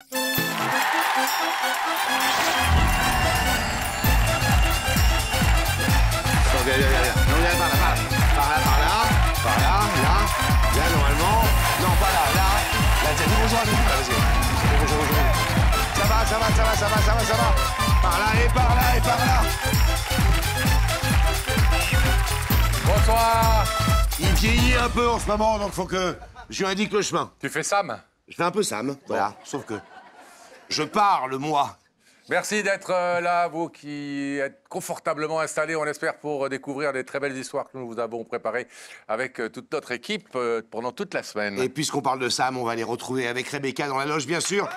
Viens. Non, viens par là. Par là, là, normalement. Non, pas là, là. Là, tiens, dis bonjour à nous. Vas-y. Bonjour. Ça va. Par là et par là. Bonsoir. Il vieillit un peu en ce moment, donc faut que je lui indique le chemin. Tu fais Sam? Je fais un peu Sam, voilà. Sauf que je parle, moi. Merci d'être là, vous qui êtes confortablement installés, on espère, pour découvrir des très belles histoires que nous vous avons préparées avec toute notre équipe pendant toute la semaine. Et puisqu'on parle de Sam, on va les retrouver avec Rebecca dans la loge, bien sûr.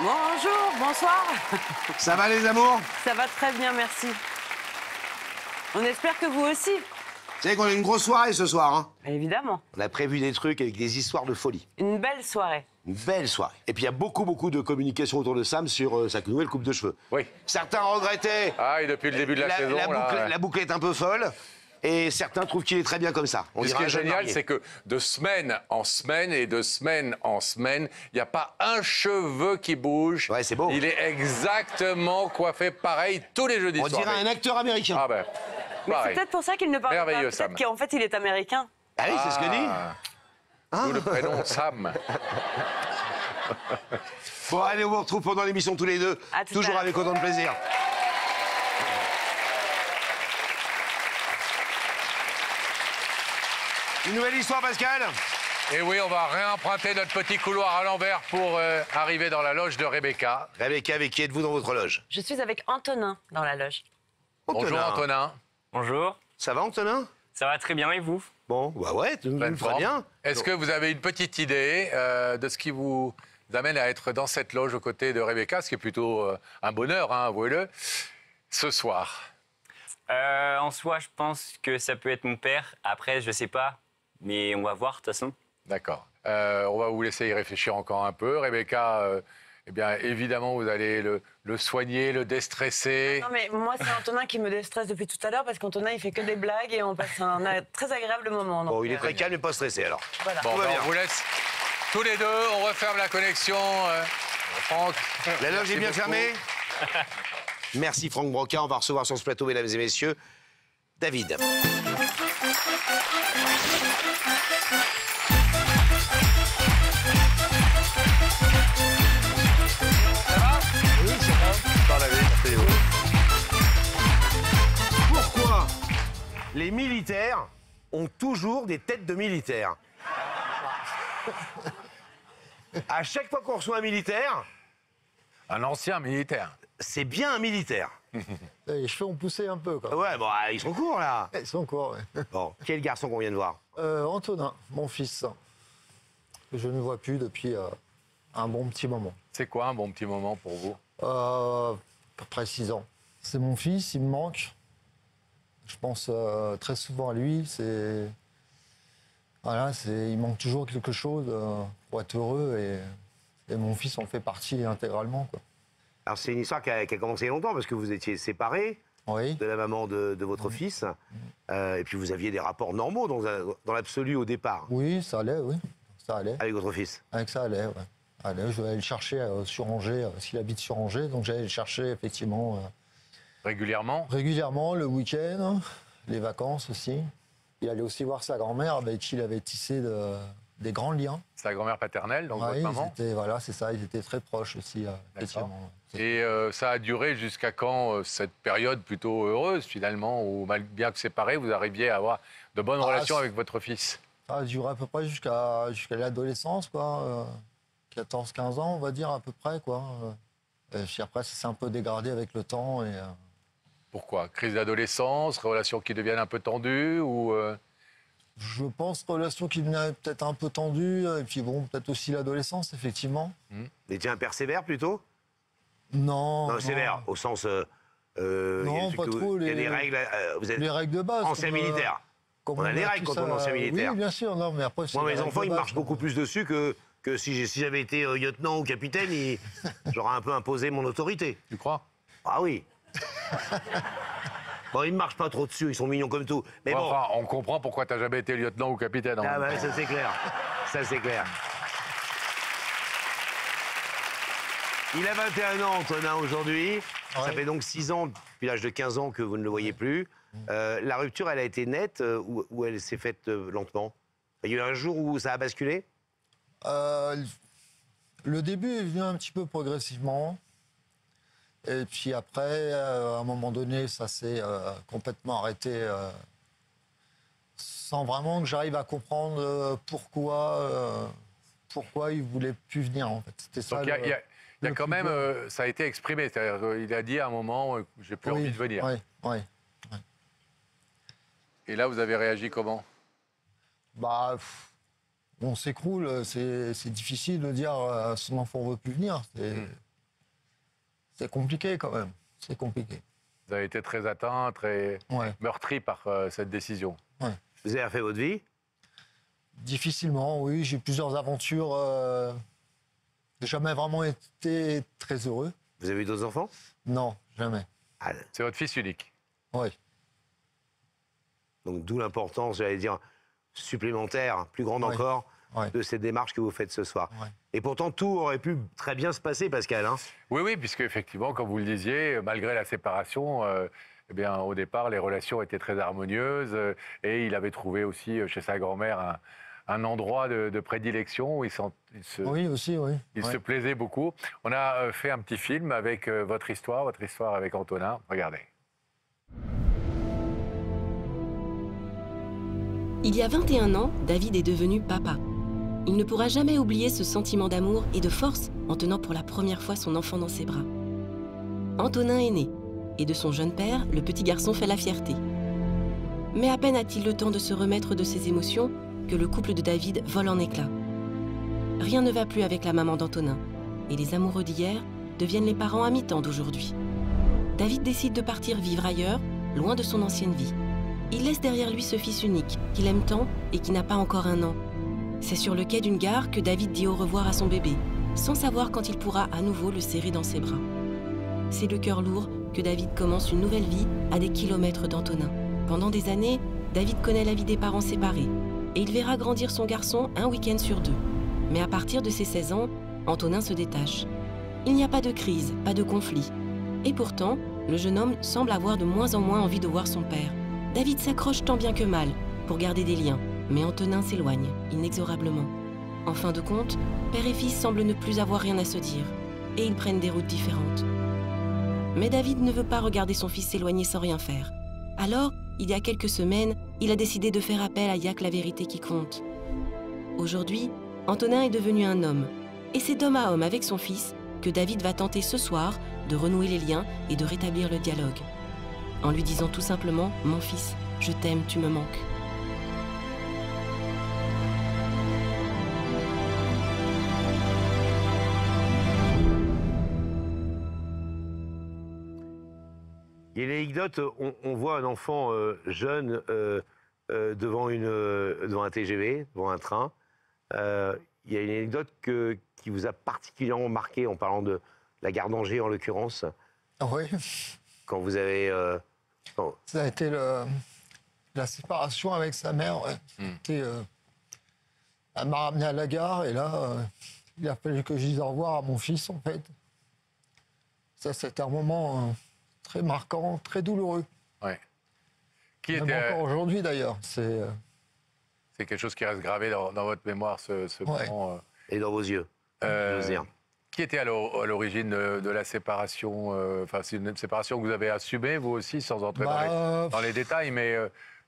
Bonjour, bonsoir. Ça va, les amours? Ça va très bien, merci. On espère que vous aussi. Vous savez qu'on a une grosse soirée ce soir, hein? Évidemment. On a prévu des trucs avec des histoires de folie. Une belle soirée. Une belle soirée. Et puis il y a beaucoup de communication autour de Sam sur sa nouvelle coupe de cheveux. Oui. Certains regrettaient. Ah, et depuis le début de la saison, la boucle est un peu folle. Et certains trouvent qu'il est très bien comme ça. Et ce qui est génial, c'est que de semaine en semaine et de semaine en semaine, il n'y a pas un cheveu qui bouge. Ouais, c'est beau. Il est exactement coiffé pareil tous les jeudis On soirs. dirait un acteur américain. Ah ben, Mais c'est pareil. peut-être pour ça qu'il ne parle pas. Merveilleux, Sam. Peut-être qu'en fait, il est américain. Ah oui, c'est ce que dit. D'où le prénom Sam. Bon, allez, on vous retrouve pendant l'émission tous les deux. À tout à Toujours l'heure. avec autant de plaisir. Une nouvelle histoire, Pascal? Et oui, on va réemprunter notre petit couloir à l'envers pour arriver dans la loge de Rebecca. Rebecca, avec qui êtes-vous dans votre loge? Je suis avec Antonin dans la loge. Bonjour Antonin. Bonjour, Ça va, Antonin? ça va très bien et vous? Bon, bah ouais, tout Pleine très forme. bien. Est-ce que vous avez une petite idée de ce qui vous amène à être dans cette loge aux côtés de Rebecca, ce qui est plutôt un bonheur, hein, avouez-le, ce soir? En soi, je pense que ça peut être mon père. Après, je sais pas, mais on va voir de toute façon. D'accord. On va vous laisser y réfléchir encore un peu. Rebecca, eh bien, évidemment, vous allez le soigner, le déstresser. Non, mais moi, c'est Antonin qui me déstresse depuis tout à l'heure parce qu'Antonin, il fait que des blagues et on passe un très agréable moment. Donc, Bon, il est très calme et pas stressé, alors. voilà. Bon, va ben, bien. on vous laisse tous les deux. On referme la connexion. Franck. La loge merci est bien beaucoup. fermée. Merci, Franck Broca. On va recevoir sur ce plateau, mesdames et messieurs, David. Dans la vie, c'est vous. Pourquoi les militaires ont toujours des têtes de militaires? À chaque fois qu'on reçoit un militaire, Un ancien militaire. c'est bien un militaire. Les cheveux ont poussé un peu, quoi. Ouais, bon, ils sont courts, là. Ils sont encore, ouais. Bon, quel garçon qu'on vient de voir? Antonin, mon fils, que je ne vois plus depuis un bon petit moment. C'est quoi un bon petit moment pour vous? À peu près 6 ans. C'est mon fils, il me manque. Je pense très souvent à lui. Voilà, il manque toujours quelque chose pour être heureux. Et mon fils en fait partie intégralement, quoi. Alors, c'est une histoire qui a commencé il y a longtemps, parce que vous étiez séparés Oui. de la maman de votre fils. Et puis, vous aviez des rapports normaux dans l'absolu au départ, Oui, ça allait, oui. Ça allait. avec votre fils. Avec ça allait, ouais. Allez, je vais aller le chercher sur Angers, s'il habite sur Angers. Donc j'allais le chercher effectivement Régulièrement? régulièrement, le week-end, les vacances aussi. Il allait aussi voir sa grand-mère avec qui il avait tissé des grands liens. Sa grand-mère paternelle, donc votre maman? Voilà, c'est ça, ils étaient très proches aussi, effectivement. Et ça a duré jusqu'à quand, cette période plutôt heureuse, finalement, où, bien que séparés, vous arriviez à avoir de bonnes relations avec votre fils? Ça a duré à peu près jusqu'à l'adolescence, quoi. 14-15 ans, on va dire, à peu près, quoi. Et puis après, ça s'est un peu dégradé avec le temps. Et, Pourquoi? Crise d'adolescence, relations qui deviennent un peu tendues ou je pense relation qui devenait peut-être un peu tendue, et puis bon, peut-être aussi l'adolescence, effectivement. Vous étiez un père sévère, plutôt? Non. Non, sévère, au sens... Non, il y a des pas trucs où- trop, Il y a les- des règles... vous êtes Les règles de base. ancien comme, militaire. comme On a des règles tous quand on est ancien militaire. Oui, bien sûr, non, mais après... Moi, c'est mes les enfants, règles ils de marchent base, beaucoup plus dessus que si j'avais été lieutenant ou capitaine, j'aurais un peu imposé mon autorité. tu crois? Ah oui. Bon, ils ne marchent pas trop dessus, ils sont mignons comme tout. Mais bon, Enfin, on comprend pourquoi tu n'as jamais été lieutenant ou capitaine. en ah même bah, temps. ça c'est clair. Ça c'est clair. Il a 21 ans, Antonin, aujourd'hui. Ça Ouais. fait donc 6 ans, depuis l'âge de 15 ans, que vous ne le voyez plus. La rupture, elle a été nette ou elle s'est faite lentement? Il y a eu un jour où ça a basculé? Le début est venu un petit peu progressivement. Et puis après, à un moment donné, ça s'est complètement arrêté sans vraiment que j'arrive à comprendre pourquoi il voulait plus venir, en fait. C'était ça. Donc il y a le quand plus même, dur. ça a été exprimé. C'est-à-dire qu'il a dit à un moment, j'ai plus envie de venir. Oui. Et là, vous avez réagi comment? Bah, on s'écroule. C'est difficile de dire son enfant ne veut plus venir. C'est compliqué quand même. C'est compliqué. Vous avez été très atteint, très Ouais. meurtri par cette décision. Vous avez refait votre vie? Difficilement, oui. J'ai eu plusieurs aventures. J'ai jamais vraiment été très heureux. Vous avez eu d'autres enfants? Non, jamais. Ah, C'est votre fils unique. Oui. donc d'où l'importance, j'allais dire, supplémentaire, plus grande Ouais. encore, Ouais. de cette démarche que vous faites ce soir. Ouais. Et pourtant, tout aurait pu très bien se passer, Pascal. Hein. Oui, puisque effectivement, comme vous le disiez, malgré la séparation, eh bien, au départ, les relations étaient très harmonieuses et il avait trouvé aussi chez sa grand-mère un endroit de prédilection où il Oui, aussi, oui. se Ouais. plaisait beaucoup. On a fait un petit film avec votre histoire avec Antonin. Regardez. Il y a 21 ans, David est devenu papa. Il ne pourra jamais oublier ce sentiment d'amour et de force en tenant pour la première fois son enfant dans ses bras. Antonin est né, et de son jeune père, le petit garçon fait la fierté. Mais à peine a-t-il le temps de se remettre de ses émotions que le couple de David vole en éclats. Rien ne va plus avec la maman d'Antonin, et les amoureux d'hier deviennent les parents à mi-temps d'aujourd'hui. David décide de partir vivre ailleurs, loin de son ancienne vie. Il laisse derrière lui ce fils unique, qu'il aime tant et qui n'a pas encore 1 an. C'est sur le quai d'une gare que David dit au revoir à son bébé, sans savoir quand il pourra à nouveau le serrer dans ses bras. C'est le cœur lourd que David commence une nouvelle vie à des kilomètres d'Antonin. Pendant des années, David connaît la vie des parents séparés, et il verra grandir son garçon un week-end sur 2. Mais à partir de ses 16 ans, Antonin se détache. Il n'y a pas de crise, pas de conflit. Et pourtant, le jeune homme semble avoir de moins en moins envie de voir son père. David s'accroche tant bien que mal pour garder des liens, mais Antonin s'éloigne, inexorablement. En fin de compte, père et fils semblent ne plus avoir rien à se dire, et ils prennent des routes différentes. Mais David ne veut pas regarder son fils s'éloigner sans rien faire. Alors, il y a quelques semaines, il a décidé de faire appel à Yac la vérité qui compte. Aujourd'hui, Antonin est devenu un homme, et c'est d'homme à homme avec son fils que David va tenter ce soir de renouer les liens et de rétablir le dialogue. En lui disant tout simplement « Mon fils, je t'aime, tu me manques ». Il y a une anecdote, on voit un enfant jeune devant un TGV, devant un train. Il y a une anecdote qui vous a particulièrement marqué en parlant de la gare d'Angers, en l'occurrence, Oui, quand vous avez... ça a été la séparation avec sa mère. Ouais. Elle m'a ramené à la gare et là, il a fallu que je dise au revoir à mon fils, en fait. Ça, c'était un moment très marquant, très douloureux. Ouais. Qui Même était, encore aujourd'hui, d'ailleurs. C'est c'est quelque chose qui reste gravé dans votre mémoire, ce Ouais. moment. Et dans vos yeux, j'ose dire. Qui était à l'origine de la séparation Enfin, c'est une séparation que vous avez assumée, vous aussi, sans entrer dans les détails, mais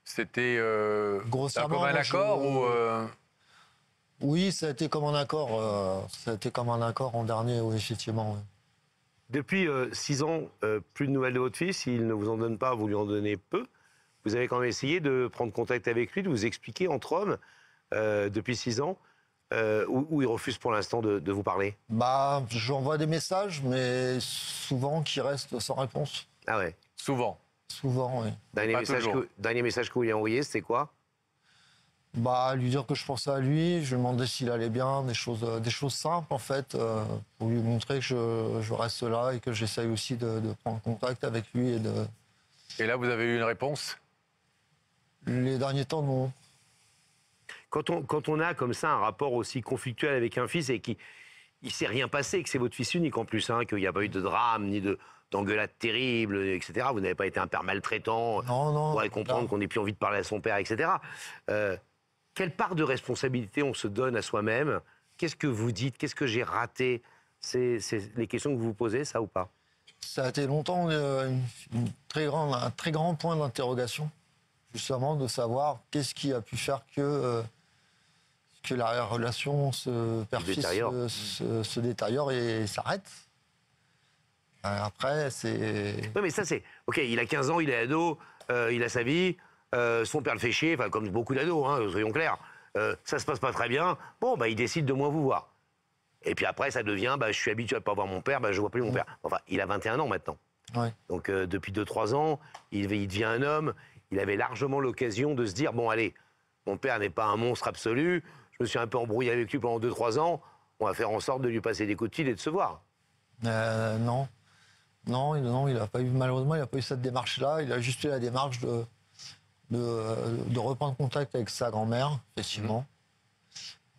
c'était un Grossièrement, commun moi, accord ou... Oui, ça a été comme un accord. Ça a été comme un accord en dernier, oui, effectivement. Oui. Depuis 6 ans, plus de nouvelles de votre fils. Il ne vous en donne pas, vous lui en donnez peu. Vous avez quand même essayé de prendre contact avec lui, de vous expliquer entre hommes depuis 6 ans, où il refuse pour l'instant de vous parler. Bah, j'envoie des messages, mais souvent qui restent sans réponse. Ah ouais. Souvent. Souvent, oui. Pas toujours. Dernier message que vous lui avez envoyé, c'était quoi? Bah, lui dire que je pensais à lui, je lui demandais s'il allait bien, des choses simples en fait, pour lui montrer que je reste là et que j'essaye aussi de prendre contact avec lui. Et là, vous avez eu une réponse? Les derniers temps, non. Quand on a comme ça un rapport aussi conflictuel avec un fils et qu'il il s'est rien passé, que c'est votre fils unique en plus, hein, qu'il n'y a pas eu de drame, ni d'engueulade terrible, etc. Vous n'avez pas été un père maltraitant. Non, non. On pourrait comprendre qu'on n'ait plus envie de parler à son père, etc. Quelle part de responsabilité on se donne à soi-même? Qu'est-ce que vous dites? Qu'est-ce que j'ai raté? C'est les questions que vous vous posez, ça ou pas? Ça a été longtemps un très grand point d'interrogation, justement, de savoir qu'est-ce qui a pu faire que la relation père-fils se détériore et s'arrête. Après, c'est... Oui, mais ça, c'est... OK, il a 15 ans, il est ado, il a sa vie, son père le fait chier, enfin, comme beaucoup d'ados, hein, soyons clairs. Ça se passe pas très bien. Bon, bah, il décide de moins vous voir. Et puis après, ça devient, bah, je suis habitué à pas voir mon père, bah, je vois plus mon père. Enfin, il a 21 ans maintenant. Ouais. Donc, depuis 2-3 ans, il devient un homme. Il avait largement l'occasion de se dire, bon, allez, mon père n'est pas un monstre absolu. Je me suis un peu embrouillé avec lui pendant 2-3 ans. On va faire en sorte de lui passer des coups de fil et de se voir. Non. Non, il a pas eu, malheureusement, il n'a pas eu cette démarche-là. Il a juste eu la démarche de reprendre contact avec sa grand-mère, effectivement.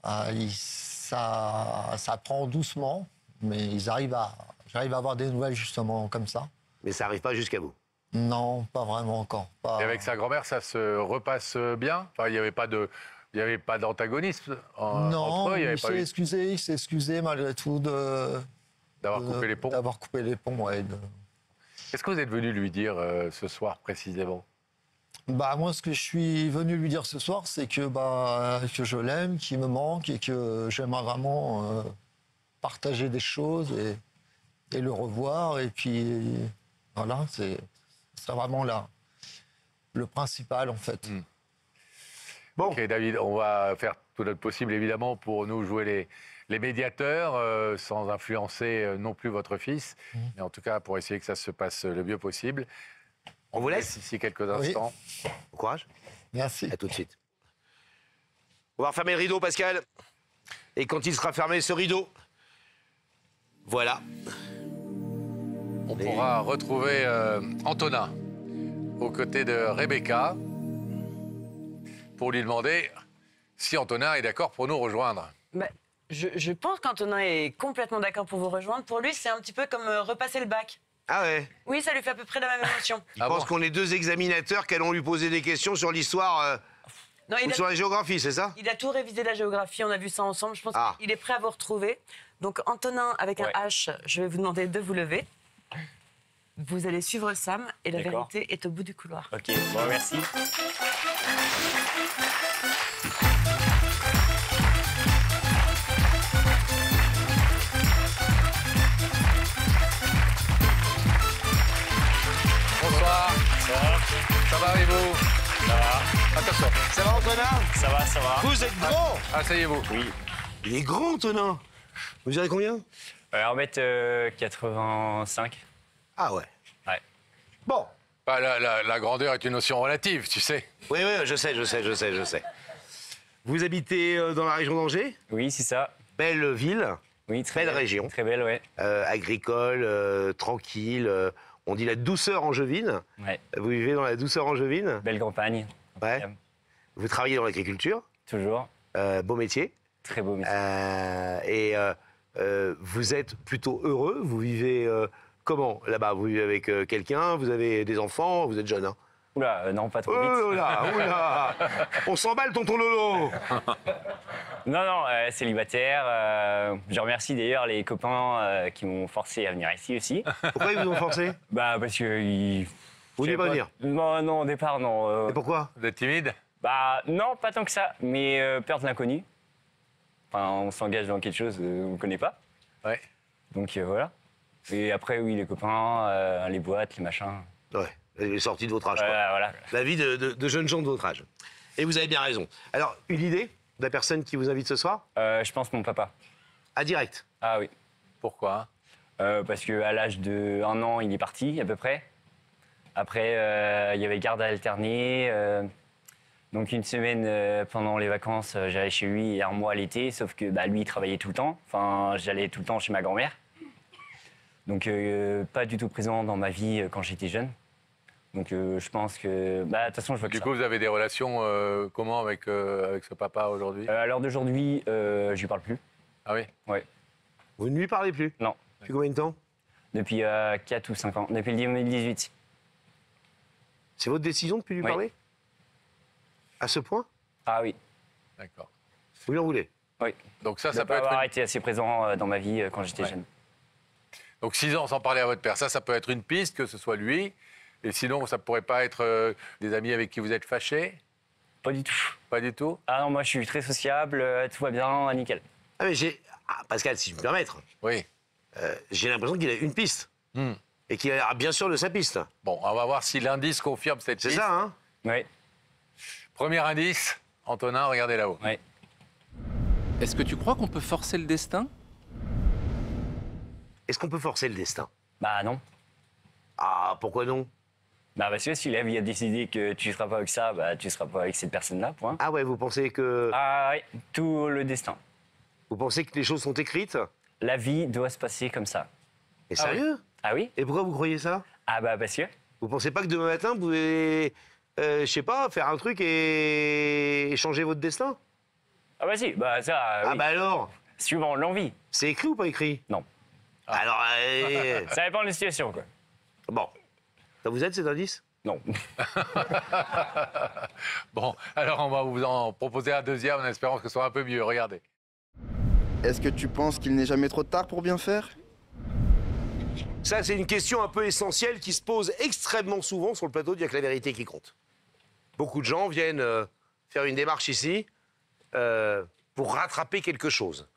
Ça prend doucement, mais j'arrive à avoir des nouvelles, justement, comme ça. Mais ça n'arrive pas jusqu'à vous? Non, pas vraiment encore. Et avec sa grand-mère, ça se repasse bien? Enfin, il n'y avait pas d'antagonisme entre eux? Il s'est excusé malgré tout D'avoir coupé les ponts? D'avoir coupé les ponts, ouais. Qu'est-ce que vous êtes venu lui dire ce soir précisément? Bah, moi, ce que je suis venu lui dire ce soir, c'est que je l'aime, qu'il me manque et que j'aimerais vraiment partager des choses et le revoir. Et puis, voilà, c'est vraiment le principal, en fait. Bon. Ok, David, on va faire tout notre possible, évidemment, pour nous jouer les médiateurs, sans influencer non plus votre fils, mais en tout cas, pour essayer que ça se passe le mieux possible. On vous laisse ici quelques instants. Bon courage. Merci. À tout de suite. On va refermer le rideau, Pascal. Et quand il sera fermé, ce rideau, voilà. On pourra retrouver Antonin aux côtés de Rebecca pour lui demander si Antonin est d'accord pour nous rejoindre. Bah, je pense qu'Antonin est complètement d'accord pour vous rejoindre. Pour lui, c'est un petit peu comme repasser le bac. Ah ouais? Oui, ça lui fait à peu près la même émotion. Je pense qu'on est deux examinateurs qui allons lui poser des questions sur l'histoire Non, ou sur la géographie, c'est ça? Il a tout révisé la géographie, on a vu ça ensemble. Je pense qu'il est prêt à vous retrouver. Donc, Antonin, avec un H, je vais vous demander de vous lever. Vous allez suivre Sam et la vérité est au bout du couloir. Ok, bon, merci. Bonsoir. Ça va et vous? Ça va. Attention. Ça va, Antonin? Ça va, ça va. Vous êtes grand? Asseyez-vous. Oui. Il est grand, Antonin. Vous direz combien? 1m85. Ah ouais. Ouais. Bon. Bah, la grandeur est une notion relative, tu sais. Oui, je sais. Vous habitez dans la région d'Angers? Oui, c'est ça. Belle ville, Oui, très belle région. Très belle, ouais. Agricole, tranquille. On dit la douceur angevine. Ouais. Vous vivez dans la douceur angevine? Belle campagne. Ouais. Vous travaillez dans l'agriculture. Toujours. Beau métier. Très beau métier. Vous êtes plutôt heureux. Vous vivez comment là-bas? Vous vivez avec quelqu'un? Vous avez des enfants? Vous êtes jeune, hein? Oula, non, pas trop vite. Oula. On s'emballe, tonton Lolo. Non, célibataire. Je remercie d'ailleurs les copains qui m'ont forcé à venir ici aussi. Pourquoi ils vous ont forcé? Bah, parce que... Vous vouliez pas venir? Non, au départ, non. Et pourquoi? Vous êtes timide? Bah, non, pas tant que ça, mais peur de l'inconnu. Enfin, on s'engage dans quelque chose qu'on ne connaît pas. Ouais. Donc, voilà. Et après, oui, les copains, les boîtes, les machins. Ouais, les sorties de votre âge, quoi. Voilà. La vie de jeunes gens de votre âge. Et vous avez bien raison. Alors, une idée de la personne qui vous invite ce soir? Je pense mon papa. À direct. Ah oui. Pourquoi? Parce qu'à l'âge de 1 an, il est parti, à peu près. Après, il y avait garde à alterner. Donc, une semaine pendant les vacances, j'allais chez lui et un mois l'été. Sauf que lui, il travaillait tout le temps. Enfin, j'allais tout le temps chez ma grand-mère. Donc, pas du tout présent dans ma vie quand j'étais jeune. Donc, je pense que... de toute façon, je vois que Du coup, vous avez des relations comment avec ce papa aujourd'hui? à l'heure d'aujourd'hui, je lui parle plus. Ah oui? Ouais. Vous ne lui parlez plus? Non. Depuis combien de temps? Depuis 4 ou 5 ans. Depuis le 2018. C'est votre décision de ne plus lui parler? À ce point? Ah oui. D'accord. Vous lui en voulez? Oui. Donc ça De peut pas être... avoir été assez présent dans ma vie quand j'étais Ouais. jeune. Donc 6 ans sans parler à votre père, ça peut être une piste, que ce soit lui. Et sinon, ça pourrait pas être des amis avec qui vous êtes fâchés? Pas du tout. Pas du tout? Ah non, moi je suis très sociable, tout va bien, nickel. Ah mais Pascal, si je peux me permettre, Oui. j'ai l'impression qu'il a une piste. Hmm. Et qu'il a l'air bien sûr de sa piste. Bon, on va voir si l'indice confirme cette C'est piste. ça, hein? Oui. Premier indice, Antonin, regardez là-haut. Oui. Est-ce que tu crois qu'on peut forcer le destin? Est-ce qu'on peut forcer le destin? Bah non. Ah, pourquoi non? Bah parce que si la vie a décidé que tu seras pas avec ça, bah tu seras pas avec cette personne-là, point. Ah ouais, vous pensez que... Ah oui, tout le destin. Vous pensez que les choses sont écrites? La vie doit se passer comme ça. Et sérieux? Ah oui? Et pourquoi vous croyez ça? Ah bah parce que... Vous pensez pas que demain matin, vous pouvez, je sais pas, faire un truc et changer votre destin? Ah bah si, bah ça, Ah oui. bah alors? Suivant l'envie. C'est écrit ou pas écrit? Non. Alors, Ça dépend de la situation, quoi. bon. Ça vous aide cet indice? Non. Bon, alors on va vous en proposer un deuxième en espérant que ce soit un peu mieux. Regardez. Est-ce que tu penses qu'il n'est jamais trop tard pour bien faire? Ça, c'est une question un peu essentielle qui se pose extrêmement souvent sur le plateau d'Il y a que la vérité qui compte. Beaucoup de gens viennent faire une démarche ici pour rattraper quelque chose.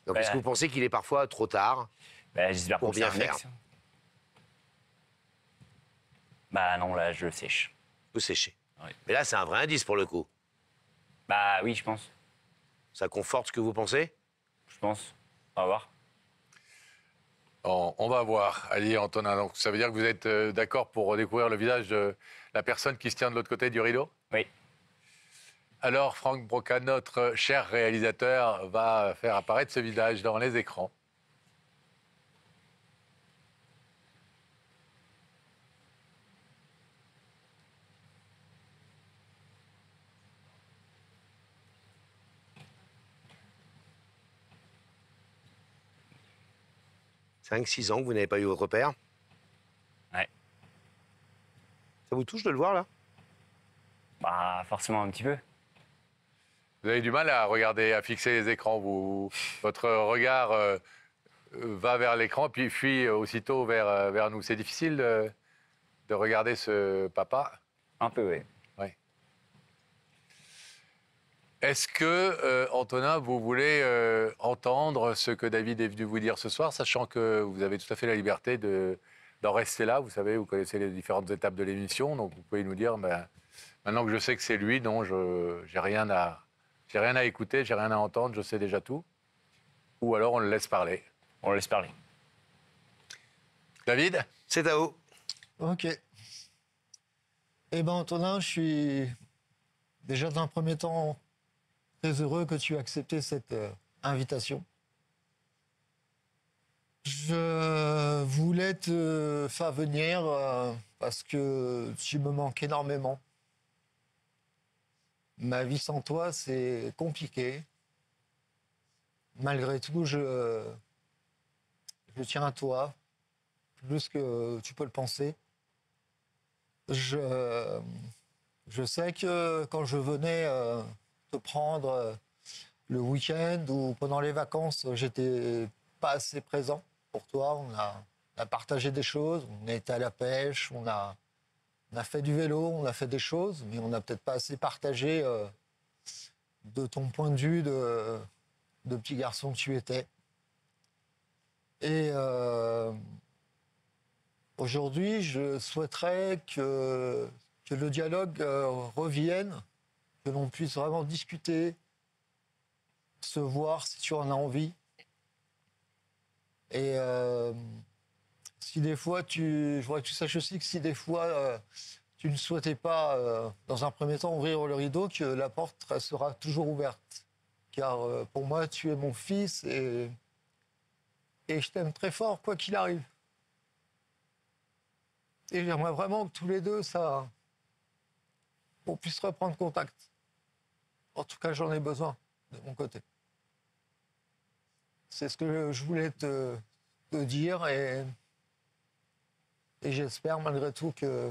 Donc, est-ce que vous pensez qu'il est parfois trop tard? Bah j'espère Pour que c'est bien un faire. ex. Bah non, là, je le sèche. Vous séchez. Oui. Mais là, c'est un vrai indice pour le coup. Bah oui, je pense. Ça conforte ce que vous pensez? Je pense. On va voir. On va voir. Allez, Antonin, donc ça veut dire que vous êtes d'accord pour découvrir le visage de la personne qui se tient de l'autre côté du rideau? Oui. Alors, Franck Broca, notre cher réalisateur, va faire apparaître ce visage dans les écrans. « 5-6 ans que vous n'avez pas eu votre père. Ouais. Ça vous touche de le voir, là? Bah forcément un petit peu. Vous avez du mal à regarder, à fixer les écrans. Votre regard va vers l'écran, puis fuit aussitôt vers nous. C'est difficile de regarder ce papa. Un peu, oui. Est-ce que, Antonin, vous voulez entendre ce que David est venu vous dire ce soir, sachant que vous avez tout à fait la liberté d'en rester là? Vous savez, vous connaissez les différentes étapes de l'émission, donc vous pouvez nous dire, ben, maintenant que je sais que c'est lui, non, j'ai rien à écouter, j'ai rien à entendre, je sais déjà tout. Ou alors on le laisse parler. On le laisse parler. David? C'est à vous. Ok. Eh ben Antonin, je suis déjà dans un premier temps très heureux que tu aies accepté cette invitation. Je voulais te faire venir parce que tu me manques énormément. Ma vie sans toi, c'est compliqué. Malgré tout, je tiens à toi, plus que tu peux le penser. Je sais que quand je venais te prendre le week-end ou pendant les vacances, j'étais pas assez présent pour toi. On a partagé des choses, on a été à la pêche, on a fait du vélo, on a fait des choses, mais on n'a peut-être pas assez partagé de ton point de vue de petit garçon que tu étais. Et aujourd'hui, je souhaiterais que le dialogue revienne, que l'on puisse vraiment discuter, se voir si tu en as envie. Et si des fois, je voudrais que tu saches aussi que si des fois tu ne souhaitais pas, dans un premier temps, ouvrir le rideau, que la porte sera toujours ouverte. Car pour moi, tu es mon fils et je t'aime très fort, quoi qu'il arrive. Et j'aimerais vraiment que tous les deux, on puisse reprendre contact. En tout cas, j'en ai besoin de mon côté. C'est ce que je voulais te dire et j'espère malgré tout que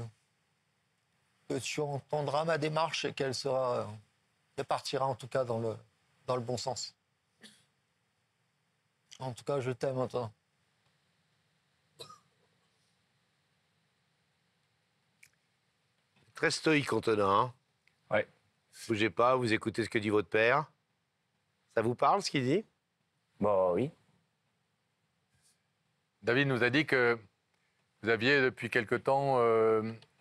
tu entendras ma démarche et qu'elle partira en tout cas dans le bon sens. En tout cas, je t'aime, Antonin. Très stoïque, Antonin. Hein. Ouais. Bougez pas, vous écoutez ce que dit votre père. Ça vous parle, ce qu'il dit? Bon, oui. David nous a dit que vous aviez depuis quelque temps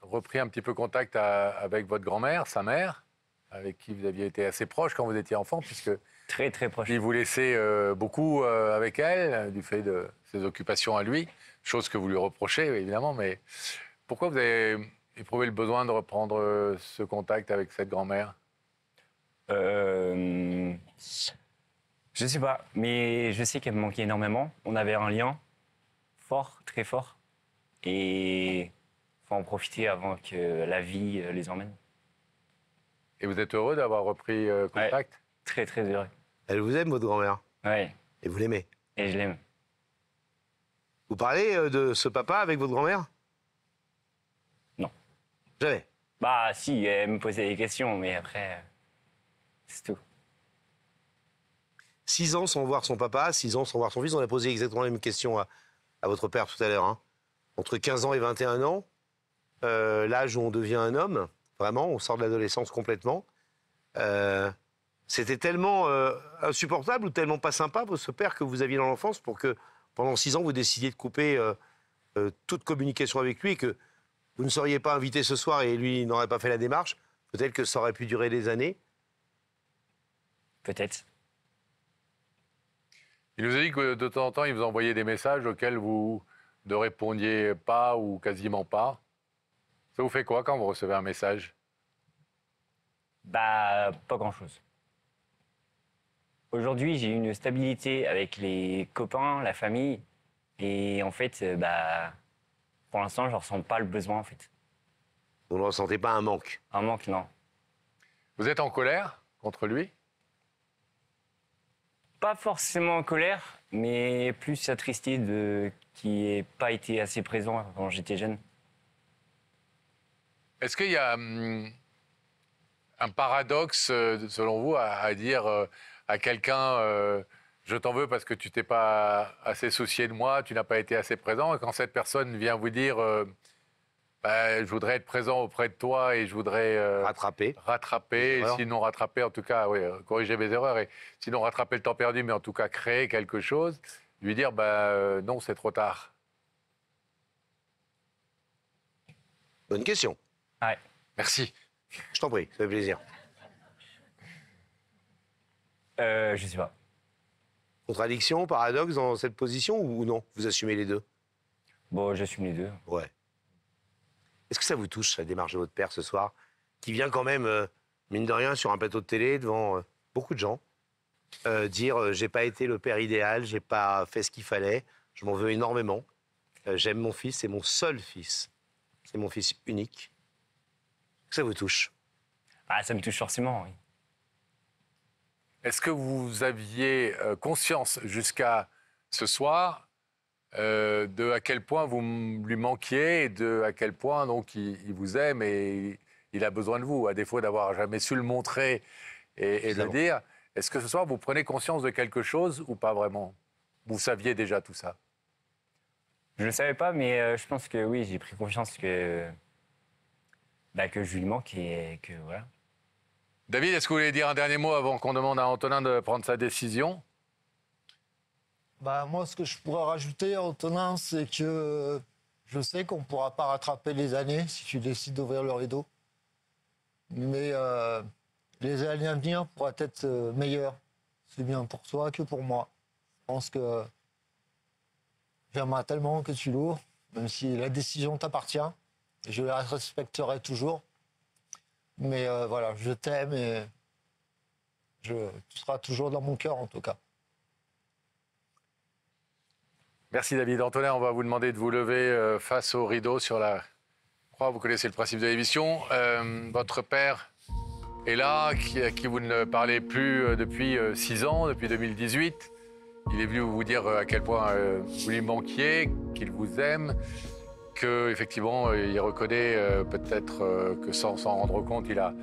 repris un petit peu contact avec votre grand-mère, sa mère, avec qui vous aviez été assez proche quand vous étiez enfant, puisque très très proche. Il vous laissait beaucoup avec elle, du fait de ses occupations à lui, chose que vous lui reprochez évidemment, mais pourquoi vous avez éprouvé le besoin de reprendre ce contact avec cette grand-mère? Je sais pas, mais je sais qu'elle me manquait énormément. On avait un lien fort, très fort, et faut en profiter avant que la vie les emmène. Et vous êtes heureux d'avoir repris contact? Ouais, très très heureux. Elle vous aime, votre grand-mère? Ouais. Et vous l'aimez? Et je l'aime. Vous parlez de ce papa avec votre grand-mère? Non. Jamais? Bah si, elle me posait des questions, mais après, c'est tout. 6 ans sans voir son papa, 6 ans sans voir son fils. On a posé exactement la même question à votre père tout à l'heure. Hein. Entre 15 ans et 21 ans, l'âge où on devient un homme, vraiment, on sort de l'adolescence complètement. C'était tellement insupportable ou tellement pas sympa, ce père que vous aviez dans l'enfance, pour que pendant 6 ans, vous décidiez de couper toute communication avec lui et que vous ne seriez pas invité ce soir et lui n'aurait pas fait la démarche. Peut-être que ça aurait pu durer des années. Peut-être. Il nous a dit que de temps en temps, il vous envoyait des messages auxquels vous ne répondiez pas ou quasiment pas. Ça vous fait quoi quand vous recevez un message? Bah, pas grand-chose. Aujourd'hui, j'ai une stabilité avec les copains, la famille. Et en fait, bah, pour l'instant, je ne ressens pas le besoin, en fait. Vous ne ressentez pas un manque? Un manque, non. Vous êtes en colère contre lui? Pas forcément en colère, mais plus attristé de qu'il n'ait pas été assez présent quand j'étais jeune. Est-ce qu'il y a un paradoxe, selon vous, à dire à quelqu'un je t'en veux parce que tu t'es pas assez soucié de moi, tu n'as pas été assez présent, et quand cette personne vient vous dire je voudrais être présent auprès de toi et je voudrais rattraper, sinon rattraper, en tout cas, oui, corriger mes erreurs, et sinon rattraper le temps perdu, mais en tout cas créer quelque chose, lui dire non, c'est trop tard. Bonne question. Ouais. Merci. Je t'en prie, ça fait plaisir. Je sais pas. Contradiction, paradoxe dans cette position ou non? Vous assumez les deux? Bon, j'assume les deux. Ouais. Est-ce que ça vous touche, la démarche de votre père ce soir, qui vient quand même, mine de rien, sur un plateau de télé, devant beaucoup de gens, dire j'ai pas été le père idéal, j'ai pas fait ce qu'il fallait, je m'en veux énormément, j'aime mon fils, c'est mon seul fils, c'est mon fils unique. Est-ce que ça vous touche? Ah, ça me touche forcément, oui. Est-ce que vous aviez conscience jusqu'à ce soir de à quel point vous lui manquiez et de à quel point donc il vous aime et il a besoin de vous, à défaut d'avoir jamais su le montrer et de le dire? Est-ce que ce soir vous prenez conscience de quelque chose ou pas vraiment? Vous saviez déjà tout ça? Je ne savais pas, mais je pense que oui, j'ai pris confiance que je lui manque et que voilà. David, est-ce que vous voulez dire un dernier mot avant qu'on demande à Antonin de prendre sa décision? Moi, ce que je pourrais rajouter, Antonin, c'est que je sais qu'on ne pourra pas rattraper les années si tu décides d'ouvrir le rideau. Mais les années à venir pourraient être meilleures. C'est bien pour toi que pour moi. Je pense que j'aimerais tellement que tu l'ouvres, même si la décision t'appartient. Je la respecterai toujours. Mais voilà, je t'aime et tu seras toujours dans mon cœur, en tout cas. Merci David. Antonin, on va vous demander de vous lever face au rideau sur la croix. Vous connaissez le principe de l'émission. Votre père est là, à qui vous ne parlez plus depuis 6 ans, depuis 2018. il est venu vous dire à quel point vous lui manquiez, qu'il vous aime, qu'effectivement, il reconnaît peut-être que sans s'en rendre compte, il a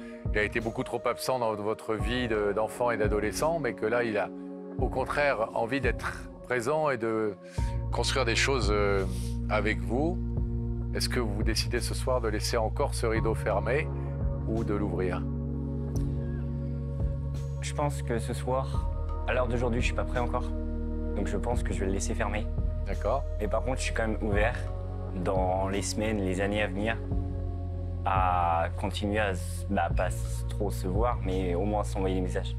été beaucoup trop absent dans votre vie d'enfant et d'adolescent, mais que là, il a au contraire envie d'être présent et de construire des choses avec vous. Est-ce que vous décidez ce soir de laisser encore ce rideau fermé ou de l'ouvrir? Je pense que ce soir, à l'heure d'aujourd'hui, je suis pas prêt encore. Donc je pense que je vais le laisser fermer. D'accord. Mais par contre, je suis quand même ouvert dans les semaines, les années à venir à continuer à pas trop se voir, mais au moins s'envoyer des messages.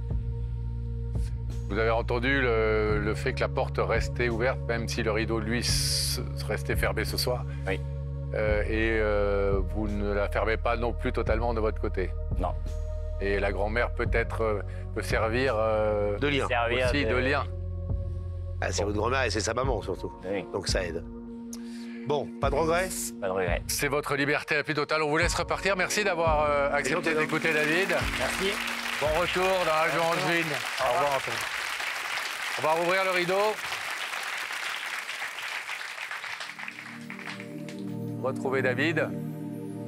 Vous avez entendu le fait que la porte restait ouverte, même si le rideau, lui, restait fermé ce soir. Oui. Vous ne la fermez pas non plus totalement de votre côté. Non. Et la grand-mère peut-être peut servir De lien. aussi de lien. Ah, c'est votre grand-mère et c'est sa maman surtout. Oui. Donc ça aide. Bon, pas de regrets? Pas de regret. C'est votre liberté la plus totale. On vous laisse repartir. Merci d'avoir accepté d'écouter David. Merci. Bon retour dans l'avion Angevine. Au revoir, Anthony. On va rouvrir le rideau. Retrouver David.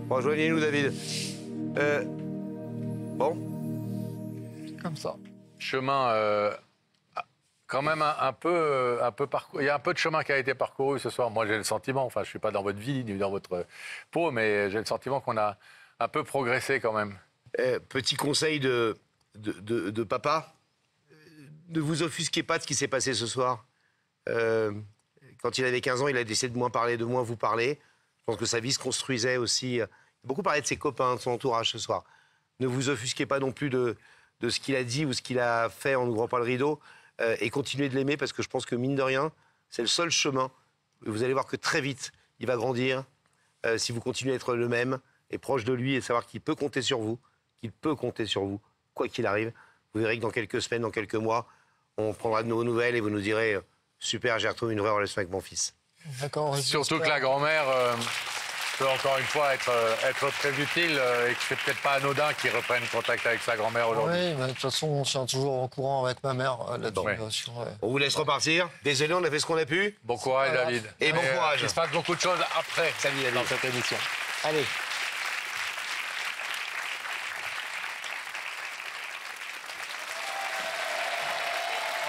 Rejoignez-nous, David. Bon. Comme ça. Chemin quand même un peu parcouru. Il y a un peu de chemin qui a été parcouru ce soir. Moi, j'ai le sentiment, enfin, je ne suis pas dans votre vie ni dans votre peau, mais j'ai le sentiment qu'on a un peu progressé quand même. Petit conseil de papa, ne vous offusquez pas de ce qui s'est passé ce soir. Quand il avait 15 ans, il a décidé de moins parler, de moins vous parler. Je pense que sa vie se construisait aussi. Il a beaucoup parlé de ses copains, de son entourage ce soir. Ne vous offusquez pas non plus de ce qu'il a dit ou ce qu'il a fait en n'ouvrant pas le rideau. Et continuez de l'aimer parce que je pense que, mine de rien, c'est le seul chemin. Vous allez voir que très vite, il va grandir si vous continuez à être le même et proche de lui et savoir qu'il peut compter sur vous, quoi qu'il arrive. Vous verrez que dans quelques semaines, dans quelques mois, on prendra de nos nouvelles et vous nous direz « Super, j'ai retrouvé une vraie relation avec mon fils ». D'accord. Surtout que la grand-mère peut encore une fois être très utile et que c'est peut-être pas anodin qu'il reprenne contact avec sa grand-mère aujourd'hui. Oui, mais de toute façon, on tient toujours au courant avec ma mère là-dessus. Ouais. On vous laisse repartir. Désolé, on a fait ce qu'on a pu. Bon courage, Voilà. David. Et bon courage. Il se passe beaucoup de choses après Salut, David. dans cette émission. Allez.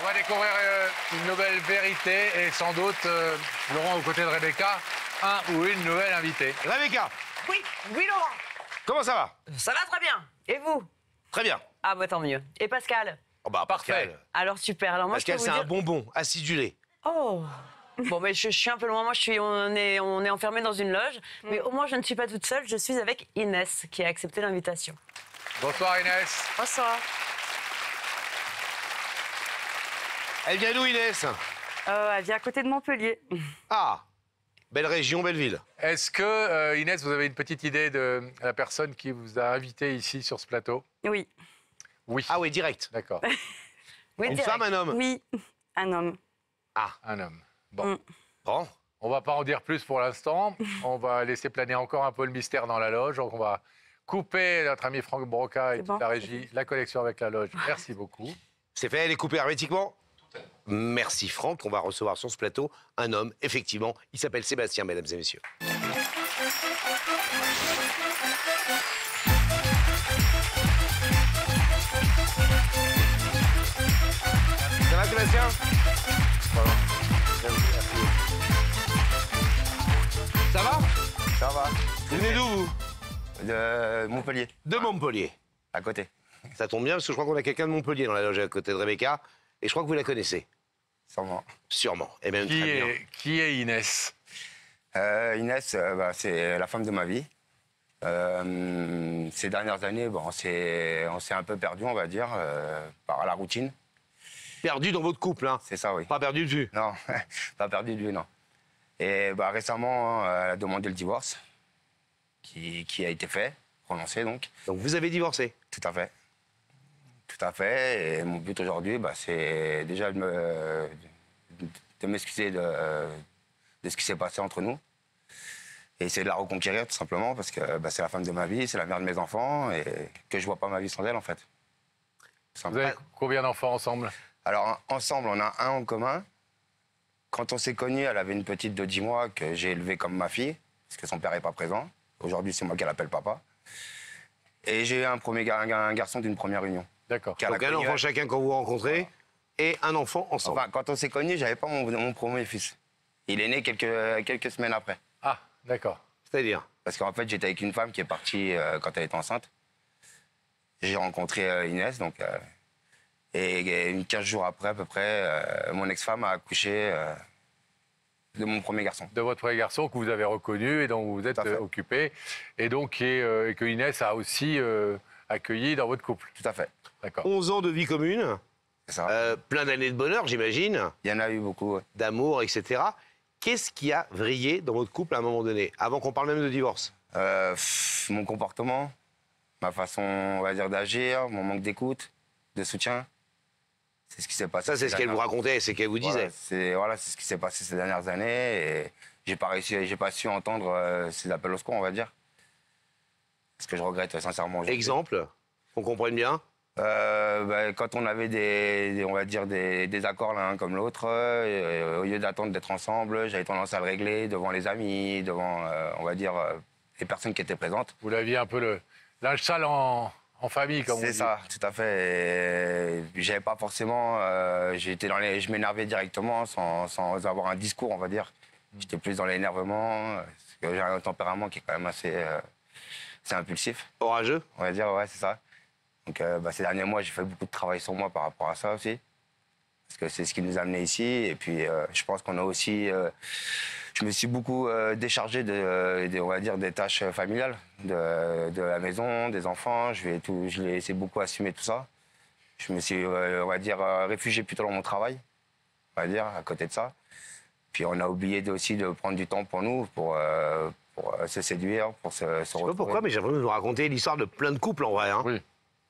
On va découvrir une nouvelle vérité et sans doute, Laurent, aux côtés de Rebecca, un ou une nouvelle invitée. Rebecca, Oui, oui, Laurent. comment ça va? Ça va très bien. Et vous? Très bien. Ah, bah tant mieux. Et Pascal? Oh bah, Pascal. Alors, super. Alors, moi, Pascal, je c'est peux vous un bonbon acidulé. Oh. Bon, mais je suis un peu loin. Moi, on est enfermés dans une loge. Mais au moins, je ne suis pas toute seule. Je suis avec Inès, qui a accepté l'invitation. Bonsoir Inès. Bonsoir. Elle vient d'où, Inès? Elle vient à côté de Montpellier. Ah, belle région, belle ville. Est-ce que, Inès, vous avez une petite idée de la personne qui vous a invité ici sur ce plateau? Oui. Oui. Ah oui, direct. D'accord. Oui, Une direct. femme, un homme? Oui, un homme. Ah, Un homme. Bon. bon. On va pas en dire plus pour l'instant. On va laisser planer encore un peu le mystère dans la loge. Donc on va couper notre ami Franck Broca et C'est toute bon. la régie, la connexion avec la loge. Merci beaucoup. C'est fait, elle est coupée hermétiquement? Merci Franck, on va recevoir sur ce plateau un homme, effectivement. Il s'appelle Sébastien, mesdames et messieurs. Ça va Sébastien? Ça va? Ça va. Vous venez d'où vous? De Montpellier, De Montpellier. à côté. Ça tombe bien parce que je crois qu'on a quelqu'un de Montpellier dans la loge à côté de Rebecca. Et je crois que vous la connaissez. Sûrement. Sûrement. Et même très bien. Qui est Inès? Inès, c'est la femme de ma vie. Ces dernières années, on s'est un peu perdu, on va dire, par la routine. Perdu dans votre couple, hein? C'est ça, oui. Pas perdu de vue? Non, pas perdu de vue, non. Et récemment, elle a demandé le divorce, qui a été fait, prononcé donc. Donc vous avez divorcé? Tout à fait. Tout à fait. Et mon but aujourd'hui, c'est déjà de m'excuser de ce qui s'est passé entre nous. Et essayer de la reconquérir, tout simplement, parce que c'est la femme de ma vie, c'est la mère de mes enfants, et que je vois pas ma vie sans elle, en fait. Vous avez combien d'enfants ensemble? Alors, ensemble, on a un en commun. Quand on s'est connus, elle avait une petite de 10 mois que j'ai élevée comme ma fille, parce que son père n'est pas présent. Aujourd'hui, c'est moi qui l'appelle papa. Et j'ai eu un garçon d'une première union. D'accord. Donc un enfant chacun quand vous vous rencontrez et un enfant ensemble. Enfin, quand on s'est connus, j'avais pas mon premier fils. Il est né quelques semaines après. Ah, d'accord. C'est-à-dire? Parce qu'en fait, j'étais avec une femme qui est partie quand elle était enceinte. J'ai rencontré Inès, donc... et 15 jours après, à peu près, mon ex-femme a accouché de mon premier garçon. De votre premier garçon que vous avez reconnu et dont vous vous êtes occupé. Et donc que Inès a aussi accueilli dans votre couple. Tout à fait. D'accord. 11 ans de vie commune. C'est ça. Plein d'années de bonheur, j'imagine. Il y en a eu beaucoup. Ouais. D'amour, etc. Qu'est-ce qui a vrillé dans votre couple à un moment donné, avant qu'on parle même de divorce? Mon comportement, ma façon, on va dire, d'agir, mon manque d'écoute, de soutien. C'est ce qui s'est passé. Ça, c'est ce qu'elle vous racontait, c'est qu'elle vous disait. Voilà, c'est ce qui s'est passé ces dernières années. Et j'ai pas su entendre ces appels au secours, on va dire. Ce que je regrette sincèrement. Exemple, qu'on comprenne bien. Quand on avait on va dire des accords l'un comme l'autre, au lieu d'attendre d'être ensemble, j'avais tendance à le régler devant les amis, devant, on va dire, les personnes qui étaient présentes. Vous l'aviez un peu le linge sale en famille, comme on dit. C'est ça, tout à fait. J'avais pas forcément, je m'énervais directement sans avoir un discours, on va dire. J'étais plus dans l'énervement, parce que j'ai un tempérament qui est quand même assez impulsif. Orageux? On va dire, ouais, c'est ça. Donc ces derniers mois, j'ai fait beaucoup de travail sur moi par rapport à ça aussi. Parce que c'est ce qui nous a amenés ici. Et puis je pense qu'on a aussi... je me suis beaucoup déchargé on va dire, des tâches familiales, de la maison, des enfants. Je l'ai laissé beaucoup assumer tout ça. Je me suis, on va dire, réfugié plutôt dans mon travail, on va dire, à côté de ça. Puis on a oublié aussi de prendre du temps pour nous, pour se séduire, pour se retrouver. Je sais pas pourquoi, mais j'aimerais vous raconter l'histoire de plein de couples en vrai. Hein. Oui.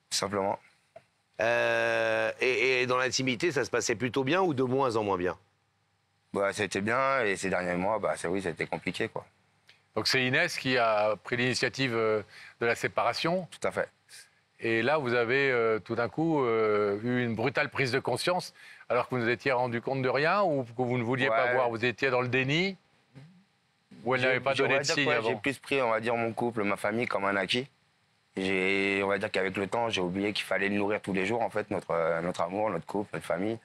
Tout simplement. Et dans l'intimité, ça se passait plutôt bien ou de moins en moins bien? Bah, ça a été bien, et ces derniers mois, oui, ça a été compliqué, quoi. Donc c'est Inès qui a pris l'initiative de la séparation. Tout à fait. Et là, vous avez tout d'un coup eu une brutale prise de conscience, alors que vous vous étiez rendu compte de rien, ou que vous ne vouliez pas voir, vous étiez dans le déni, ou elle n'avait pas donné de signe avant? J'ai plus pris, on va dire, mon couple, ma famille comme un acquis. On va dire qu'avec le temps, j'ai oublié qu'il fallait le nourrir tous les jours, en fait, notre amour, notre couple, notre famille.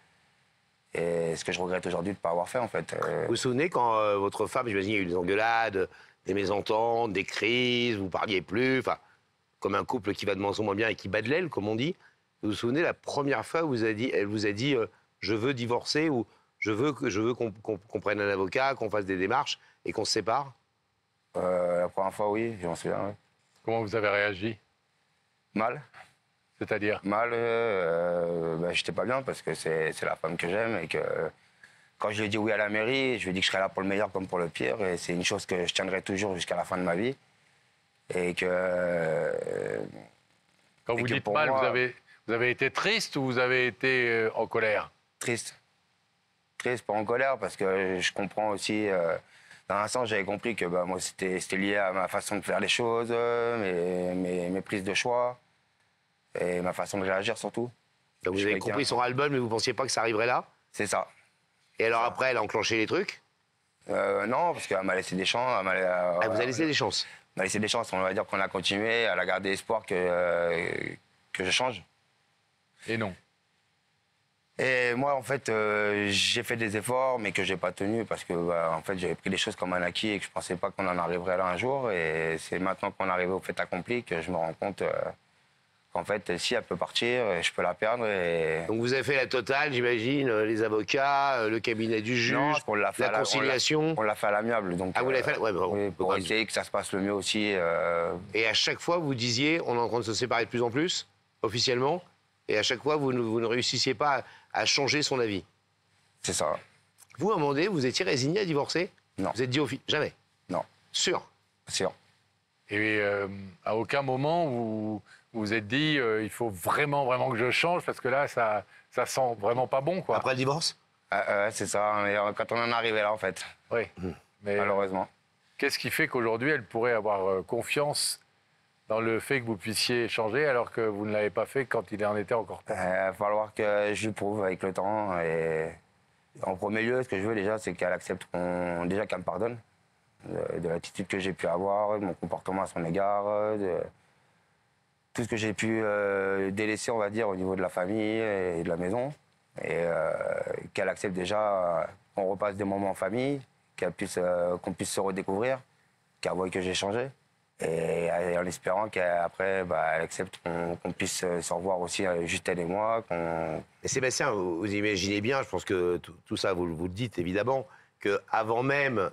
Et ce que je regrette aujourd'hui de ne pas avoir fait, en fait. Vous vous souvenez quand votre femme, j'imagine, il y a eu des engueulades, des mésententes, des crises, vous parliez plus, enfin, comme un couple qui va de moins en moins bien et qui bat de l'aile, comme on dit. Vous vous souvenez la première fois où elle vous a dit je veux divorcer ou je veux qu'on prenne un avocat, qu'on fasse des démarches et qu'on se sépare? La première fois, oui, j'en souviens. Oui. Comment vous avez réagi? Mal. C'est-à-dire? Mal, j'étais pas bien parce que c'est la femme que j'aime et que quand je lui ai dit oui à la mairie, je lui ai dit que je serais là pour le meilleur comme pour le pire et c'est une chose que je tiendrai toujours jusqu'à la fin de ma vie. Et que... Quand vous dites mal, moi, vous avez été triste ou vous avez été en colère? Triste. Triste, pas en colère, parce que je comprends aussi... dans un sens, j'avais compris que moi, c'était lié à ma façon de faire les choses, mes prises de choix et ma façon de réagir surtout. Donc vous avez compris son ras-le-bol, mais vous ne pensiez pas que ça arriverait là? C'est ça. Et alors après, elle a enclenché les trucs? Non, parce qu'elle m'a laissé des chances. Elle vous a laissé des chances? Elle m'a laissé des chances, on va dire qu'on a continué, elle a gardé espoir que je change. Et non. Et moi, en fait, j'ai fait des efforts, mais que j'ai pas tenu parce que, en fait, j'avais pris les choses comme un acquis et que je pensais pas qu'on en arriverait là un jour. Et c'est maintenant qu'on arrive au fait accompli que je me rends compte qu'en fait, si elle peut partir, je peux la perdre. Et... Donc vous avez fait la totale, j'imagine, les avocats, le cabinet du juge, la conciliation. On l'a fait à l'amiable. Donc, vous l'avez fait oui, pour essayer que ça se passe le mieux aussi. Et à chaque fois, vous disiez, on est en train de se séparer de plus en plus, officiellement. Et à chaque fois, vous ne réussissiez pas à changer son avis. C'est ça. Vous, à un moment donné, vous étiez résigné à divorcer? Non. Vous êtes dit jamais? Non. Sûr? Sûr. Et à aucun moment, vous vous êtes dit il faut vraiment que je change, parce que là, ça sent vraiment pas bon, quoi. Après le divorce? C'est ça, quand on en est arrivé là, en fait. Oui. Mais malheureusement. Qu'est-ce qui fait qu'aujourd'hui, elle pourrait avoir confiance dans le fait que vous puissiez échanger alors que vous ne l'avez pas fait quand il en était encore temps? Il va falloir que je lui prouve avec le temps. Et en premier lieu, ce que je veux déjà, c'est qu'elle accepte déjà qu'elle me pardonne de l'attitude que j'ai pu avoir, de mon comportement à son égard, de tout ce que j'ai pu délaisser, on va dire, au niveau de la famille et de la maison. Et qu'elle accepte déjà qu'on repasse des moments en famille, qu'on puisse se redécouvrir, qu'elle voie que j'ai changé. Et en espérant qu'après, elle accepte qu'on puisse se revoir aussi, juste elle et moi. Et Sébastien, vous imaginez bien, je pense que tout ça, vous le dites évidemment, qu'avant même,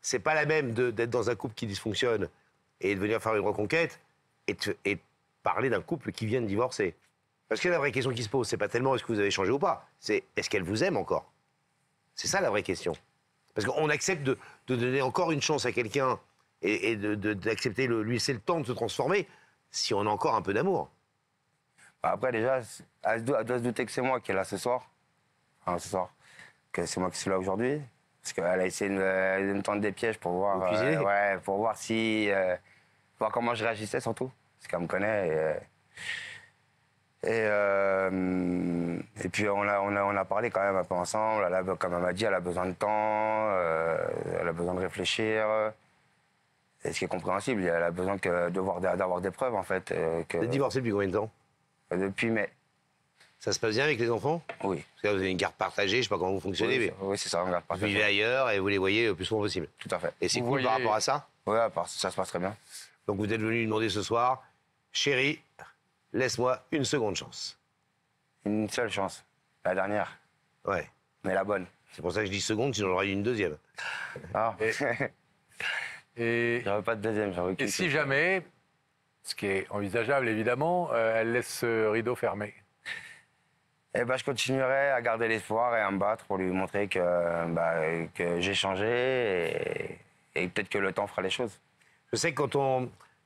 c'est pas la même d'être dans un couple qui dysfonctionne et de venir faire une reconquête et de parler d'un couple qui vient de divorcer. Parce que la vraie question qui se pose, c'est pas tellement est-ce que vous avez changé ou pas, c'est est-ce qu'elle vous aime encore? C'est ça la vraie question. Parce qu'on accepte de donner encore une chance à quelqu'un et d'accepter lui laisser le temps de se transformer si on a encore un peu d'amour. Après, déjà, elle doit se douter que c'est moi qui est là ce soir. Enfin, ce soir. Que c'est moi qui suis là aujourd'hui. Parce qu'elle a essayé de me tendre des pièges pour voir, pour voir voir comment je réagissais surtout. Parce qu'elle me connaît. Et puis on a parlé quand même un peu ensemble. Comme elle m'a dit, elle a besoin de temps, elle a besoin de réfléchir. Et ce qui est compréhensible, elle a besoin d'avoir des preuves en fait. Vous êtes divorcé depuis combien de temps? Depuis mai. Ça se passe bien avec les enfants? Oui. Parce que vous avez une garde partagée, je ne sais pas comment vous fonctionnez. Oui, c'est ça, une garde partagée. Vous vivez ailleurs et vous les voyez le plus souvent possible. Tout à fait. Et c'est cool par rapport à ça? Oui, ça se passe très bien. Donc vous êtes venu lui demander ce soir, chérie, laisse-moi une seconde chance. Une seule chance. La dernière. Ouais. Mais la bonne. C'est pour ça que je dis seconde, sinon j'aurais eu une deuxième. Ah. Et j'aurais pas de deuxième, j'aurais Et si jamais, ce qui est envisageable évidemment, elle laisse ce rideau fermé? Eh ben, je continuerai à garder l'espoir et à me battre pour lui montrer que j'ai changé et peut-être que le temps fera les choses. Je sais que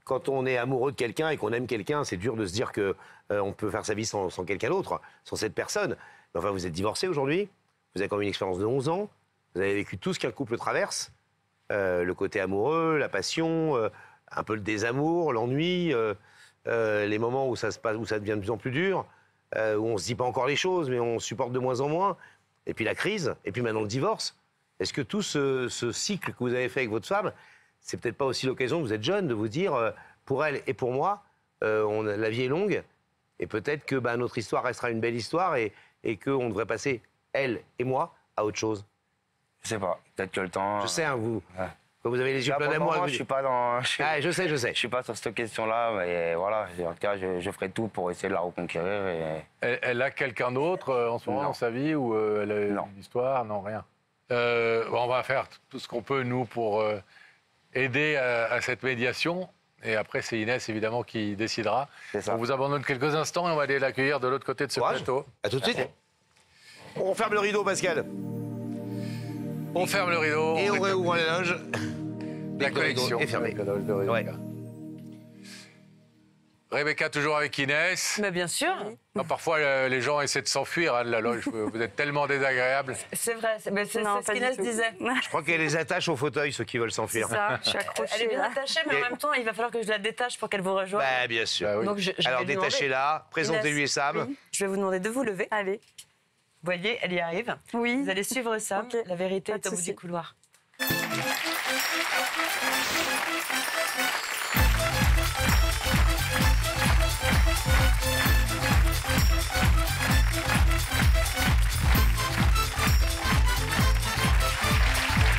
quand on est amoureux de quelqu'un et qu'on aime quelqu'un, c'est dur de se dire qu'on peut faire sa vie sans quelqu'un d'autre, sans cette personne. Mais enfin, vous êtes divorcé aujourd'hui, vous avez quand même une expérience de 11 ans, vous avez vécu tout ce qu'un couple traverse, le côté amoureux, la passion, un peu le désamour, l'ennui, les moments où ça devient de plus en plus dur, où on ne se dit pas encore les choses, mais on supporte de moins en moins, et puis la crise, et puis maintenant le divorce. Est-ce que tout ce cycle que vous avez fait avec votre femme, c'est peut-être pas aussi l'occasion, vous êtes jeune, de vous dire, pour elle et pour moi, la vie est longue, et peut-être que notre histoire restera une belle histoire, et qu'on devrait passer, elle et moi, à autre chose? Je sais pas, peut-être que le temps... Je sais, vous avez les yeux pleins d'amour... Je suis pas dans... je sais. Je suis pas sur cette question-là, mais voilà, en tout cas, je ferai tout pour essayer de la reconquérir. Elle a quelqu'un d'autre en ce moment dans sa vie, ou elle a une histoire? Non, rien. On va faire tout ce qu'on peut, nous, pour aider à cette médiation. Et après, c'est Inès, évidemment, qui décidera. On vous abandonne quelques instants et on va aller l'accueillir de l'autre côté de ce plateau. À tout de suite. On ferme le rideau, Pascal. On ferme le rideau. Et on réouvre les loges. La collection est fermée. Ouais. Rebecca, toujours avec Inès. Mais bien sûr. Parfois, les gens essaient de s'enfuir de la loge. Vous êtes tellement désagréable. C'est vrai, c'est ce qu'Inès disait. Je crois qu'elle les attache au fauteuil, ceux qui veulent s'enfuir. C'est ça, je suis accrochée. Elle est bien attachée, mais en même temps, il va falloir que je la détache pour qu'elle vous rejoigne. Bien sûr. Oui. Donc, alors, détachez-la, présentez-lui Sam. Oui. Je vais vous demander de vous lever. Allez. Vous voyez, elle y arrive. Oui. Vous allez suivre Sam. Okay. La vérité est au bout du couloir.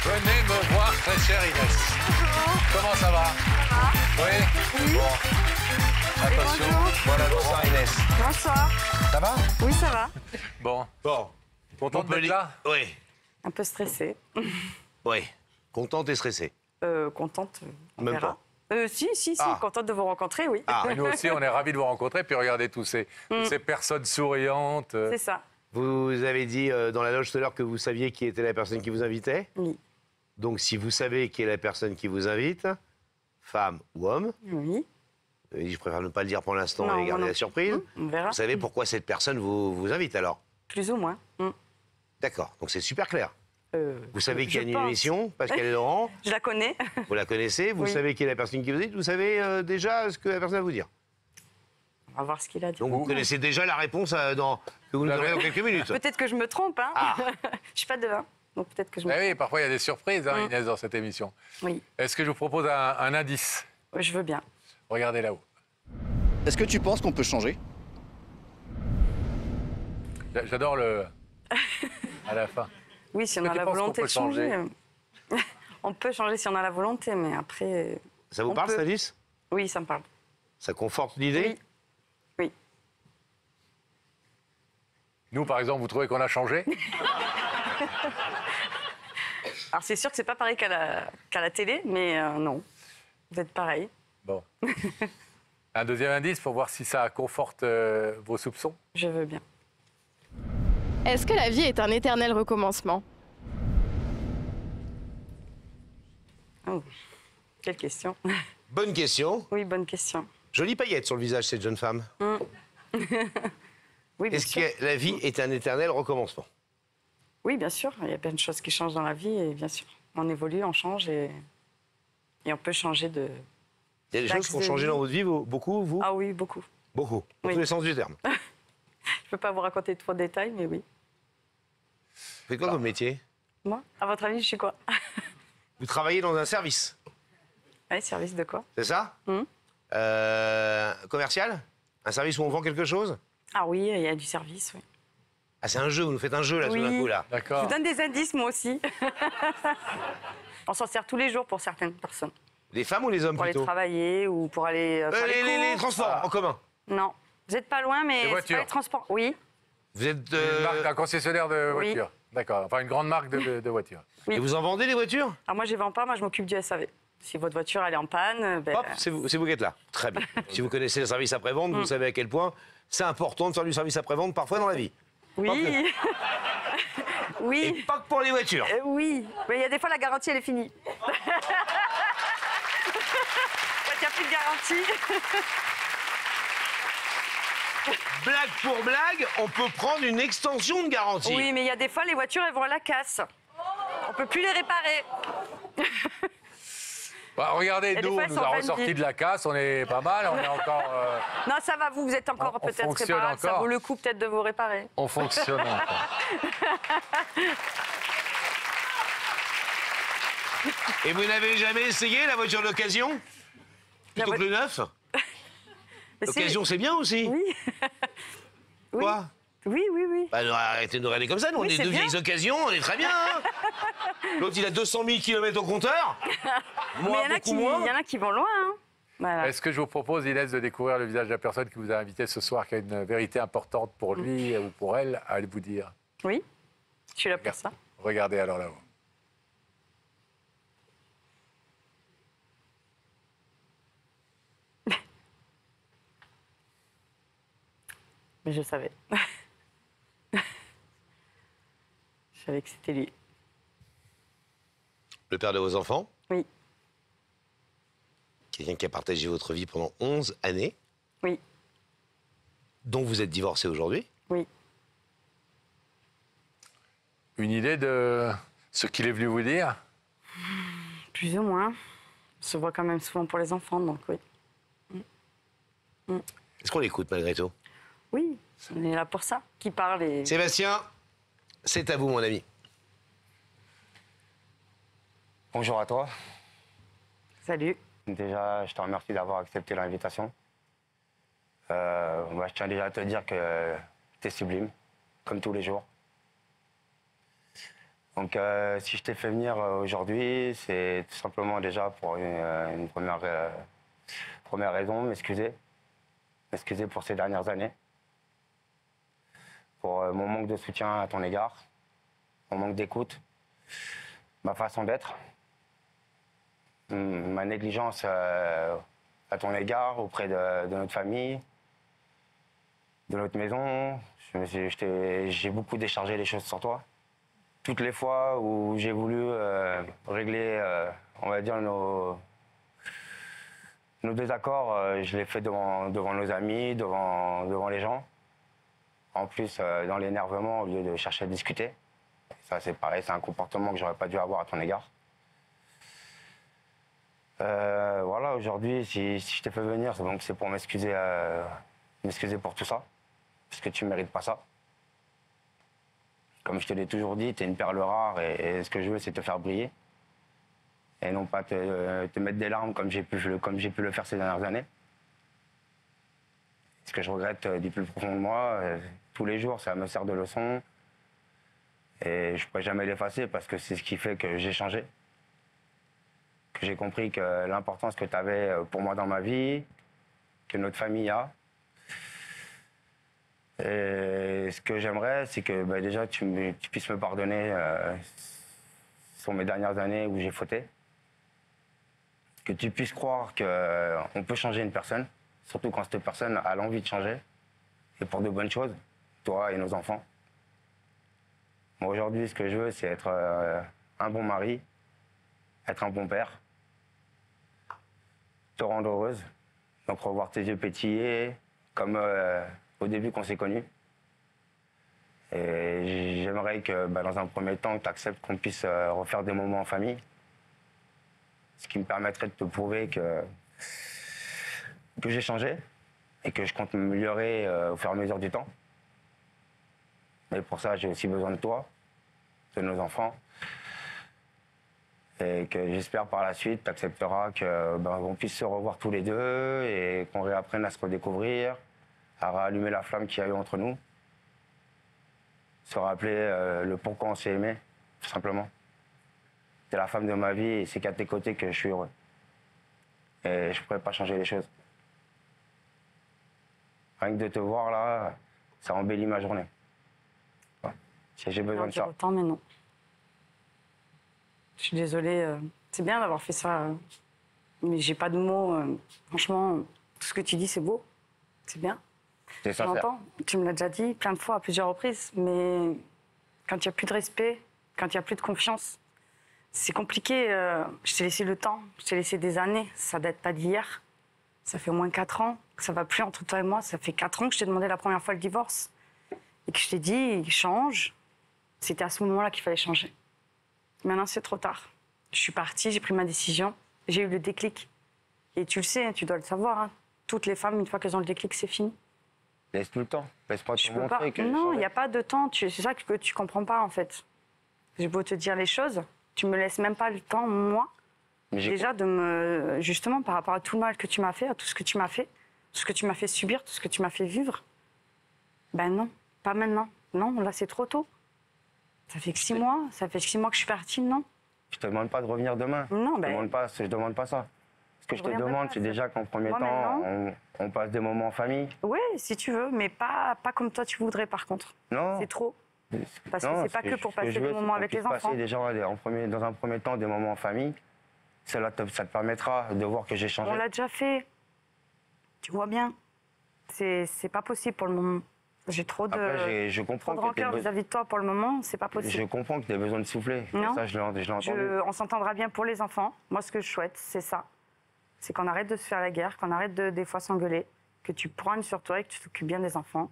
Venez me voir, très chère Inès. Bonjour. Comment ça va? Ça va? Oui. Bon. Attention. Voilà, bonsoir Inès. Bonsoir. Ça va? Oui, ça va. Bon. Contente d'être là? Oui. Un peu stressée. Oui. Contente et stressée. Contente, on Même verra. Si, contente de vous rencontrer, oui. Nous aussi, on est ravis de vous rencontrer. Puis regardez tous ces personnes souriantes. C'est ça. Vous avez dit dans la loge tout à l'heure que vous saviez qui était la personne qui vous invitait. Oui. Donc, si vous savez qui est la personne qui vous invite, femme ou homme, oui. Je préfère ne pas le dire pour l'instant et garder la surprise. On verra. Vous savez pourquoi cette personne vous invite alors? Plus ou moins. D'accord, donc c'est super clair. Vous savez qu'il y a une pense. émission, Pascal Laurent. Je la connais. Vous la connaissez, vous Oui. savez qui est la personne qui vous dit, vous savez déjà ce que la personne va vous dire. On va voir ce qu'il a dit. Donc vous connaissez déjà la réponse que vous nous aurez dans quelques minutes. Peut-être que je me trompe, hein. Ah. Je suis pas devin, donc peut-être que je me Eh trompe. oui, parfois il y a des surprises, hein, Inès, dans cette émission. Oui, Est-ce que je vous propose un indice? je veux bien. Regardez là-haut. Est-ce que tu penses qu'on peut changer? J'adore le... à la fin. Oui, si on Est-ce a que la tu penses volonté qu'on de peut changer changer. On peut changer si on a la volonté, mais après. Ça vous on parle, peut. Alice? Oui, ça me parle. Ça conforte l'idée? Oui. Nous, par exemple, vous trouvez qu'on a changé? Alors c'est sûr que c'est pas pareil qu'à la télé, mais non. Vous êtes pareil. Bon. Un deuxième indice pour voir si ça conforte vos soupçons? Je veux bien. Est-ce que la vie est un éternel recommencement? Oh, quelle question. Bonne question. Oui, bonne question. Jolie paillette sur le visage, cette jeune femme. Oui, bien Est-ce sûr. que la vie est un éternel recommencement? Oui, bien sûr. Il y a plein de choses qui changent dans la vie et bien sûr, on évolue, on change et on peut changer de. Il y a des choses qui ont changé dans votre vie, beaucoup, vous? Ah oui, beaucoup. Beaucoup, dans Oui. tous les sens du terme. Je peux pas vous raconter trop de détails, mais oui. Vous faites quoi comme métier? Moi, à votre avis, je suis quoi? Vous travaillez dans un service, Oui, service de quoi? c'est ça? Commercial? Un service où on vend quelque chose? Ah oui, il y a du service, oui. Ah, c'est un jeu, vous nous faites un jeu là, tout d'un coup, là. Je D'accord. vous donne des indices, moi aussi. On s'en sert tous les jours pour certaines personnes. Les femmes ou les hommes Pour aller plutôt? les ou pour aller faire Les courses. transports en commun. Non. Vous n'êtes pas loin, mais c'est voitures. pas les transports. Oui. Vous êtes. Une marque d'un concessionnaire de Oui. voitures. D'accord. Enfin, une grande marque de voitures. Oui. Et vous en vendez des voitures? Alors moi, je ne vends pas, moi, je m'occupe du SAV. Si votre voiture elle est en panne, ben, Hop, c'est vous qui êtes là. Très bien. Si vous connaissez le service après-vente, vous savez à quel point c'est important de faire du service après-vente parfois dans la vie. oui. Oui. Et pas que pour les voitures. Oui. Mais il y a des fois, la garantie, elle est finie. Quand il n'y a plus de garantie. Blague pour blague, on peut prendre une extension de garantie. Oui, mais il y a des fois, les voitures, elles vont à la casse. On peut plus les réparer. Bah, regardez, Et des nous, fois, on elles nous sont a vendues. ressorti de la casse, on est pas mal, on est encore... Non, ça va, vous êtes encore On peut-être fonctionne réparable. Ça encore. vaut le coup peut-être de vous réparer. on fonctionne encore. Et vous n'avez jamais essayé la voiture d'occasion? Plutôt que le neuf? Mais L'occasion, c'est bien aussi. Oui. Quoi? Oui, oui, oui. Bah, alors, arrêtez de nous regarder comme ça, nous, on Oui, est c'est deux bien. vieilles occasions, on est très bien. Hein. L'autre, il a 200 000 km au compteur. Mais Moi, il beaucoup moins. y en a qui vont loin. Hein. Voilà. Est-ce que je vous propose, Inès, de découvrir le visage de la personne qui vous a invité ce soir, qui a une vérité importante pour lui ou pour elle à vous dire? Oui, je suis là pour ça. Regardez alors là-haut. Mais je savais. Je savais que c'était lui. Le père de vos enfants? Oui. Quelqu'un qui a partagé votre vie pendant 11 années? Oui. Dont vous êtes divorcé aujourd'hui? Oui. Une idée de ce qu'il est venu vous dire? Plus ou moins. On se voit quand même souvent pour les enfants, donc oui. Est-ce qu'on l'écoute malgré tout? Oui, on est là pour ça. Qui parle et... Sébastien, c'est à vous, mon ami. Bonjour à toi. Salut. Déjà, je te remercie d'avoir accepté l'invitation. Je tiens déjà à te dire que tu es sublime, comme tous les jours. Donc, si je t'ai fait venir aujourd'hui, c'est tout simplement déjà pour une première raison, m'excuser. M'excuser pour ces dernières années. Pour mon manque de soutien à ton égard, mon manque d'écoute, ma façon d'être, ma négligence à ton égard auprès de notre famille, de notre maison. J'ai beaucoup déchargé les choses sur toi. Toutes les fois où j'ai voulu régler, on va dire, nos désaccords, je l'ai fait devant nos amis, devant les gens. En plus, dans l'énervement, au lieu de chercher à discuter. Ça, c'est pareil, c'est un comportement que j'aurais pas dû avoir à ton égard. Voilà, aujourd'hui, si je t'ai fait venir, c'est pour m'excuser pour tout ça. Parce que tu mérites pas ça. Comme je te l'ai toujours dit, tu es une perle rare et ce que je veux, c'est te faire briller. Et non pas te mettre des larmes comme j'ai pu le faire ces dernières années. Ce que je regrette du plus profond de moi, tous les jours, ça me sert de leçon. Et je ne pourrais jamais l'effacer parce que c'est ce qui fait que j'ai changé. Que j'ai compris que l'importance que tu avais pour moi dans ma vie, que notre famille a. Et ce que j'aimerais, c'est que déjà tu puisses me pardonner sur mes dernières années où j'ai fauté. Que tu puisses croire qu'on peut changer une personne, surtout quand cette personne a l'envie de changer, et pour de bonnes choses, toi et nos enfants. Moi, aujourd'hui, ce que je veux, c'est être un bon mari, être un bon père, te rendre heureuse, donc revoir tes yeux pétiller, comme au début qu'on s'est connus. Et j'aimerais que, dans un premier temps, tu acceptes qu'on puisse refaire des moments en famille. Ce qui me permettrait de te prouver que j'ai changé et que je compte m'améliorer au fur et à mesure du temps. Mais pour ça, j'ai aussi besoin de toi, de nos enfants. Et que j'espère par la suite, tu accepteras qu'on puisse se revoir tous les deux et qu'on réapprenne à se redécouvrir, à rallumer la flamme qu'il y a eu entre nous. Se rappeler le pourquoi on s'est aimé, tout simplement. T'es la femme de ma vie et c'est qu'à tes côtés que je suis heureux. Et je ne pourrais pas changer les choses. Rien que de te voir là, ça embellit ma journée. J'ai besoin de ça. Autant, mais non. Je suis désolée. C'est bien d'avoir fait ça, mais j'ai pas de mots. Franchement, tout ce que tu dis, c'est beau. C'est bien. C'est sincère. J'entends. Tu me l'as déjà dit plein de fois, à plusieurs reprises. Mais quand il n'y a plus de respect, quand il n'y a plus de confiance, c'est compliqué. Je t'ai laissé le temps. Je t'ai laissé des années. Ça date pas d'hier. Ça fait au moins 4 ans que ça va plus entre toi et moi. Ça fait 4 ans que je t'ai demandé la première fois le divorce. Et que je t'ai dit, change. C'était à ce moment-là qu'il fallait changer. Maintenant, c'est trop tard. Je suis partie, j'ai pris ma décision. J'ai eu le déclic. Et tu le sais, tu dois le savoir. Hein. Toutes les femmes, une fois qu'elles ont le déclic, c'est fini. Laisse-nous le temps. Laisse-moi te montrer que non, il n'y a pas de temps. C'est ça que tu comprends pas, en fait. J'ai beau te dire les choses, tu me laisses même pas le temps, moi, déjà de me... Justement, par rapport à tout le mal que tu m'as fait, à tout ce que tu m'as fait, tout ce que tu m'as fait subir, tout ce que tu m'as fait vivre. Ben non, pas maintenant. Non, là, c'est trop tôt. Ça fait que 6 mois. Ça fait 6 mois que je suis partie, non. Je te demande pas de revenir demain. Non, je demande pas ça. Ce que je te demande, c'est déjà qu'en premier temps, on passe des moments en famille. Oui, si tu veux, mais pas comme toi tu voudrais, par contre. Non. C'est trop. Parce que c'est pas que pour passer des moments avec les enfants. Passer déjà, dans un premier temps, des moments en famille. Ça te permettra de voir que j'ai changé. On l'a déjà fait. Tu vois bien. C'est pas possible pour le moment. J'ai trop de, après, je comprends trop de rancœur vis-à-vis de toi pour le moment, c'est pas possible. Je comprends que tu as besoin de souffler. Non. Ça, je l'ai entendu. On s'entendra bien pour les enfants. Moi, ce que je souhaite, c'est ça. C'est qu'on arrête de se faire la guerre, qu'on arrête de des fois s'engueuler, que tu prennes sur toi et que tu t'occupes bien des enfants,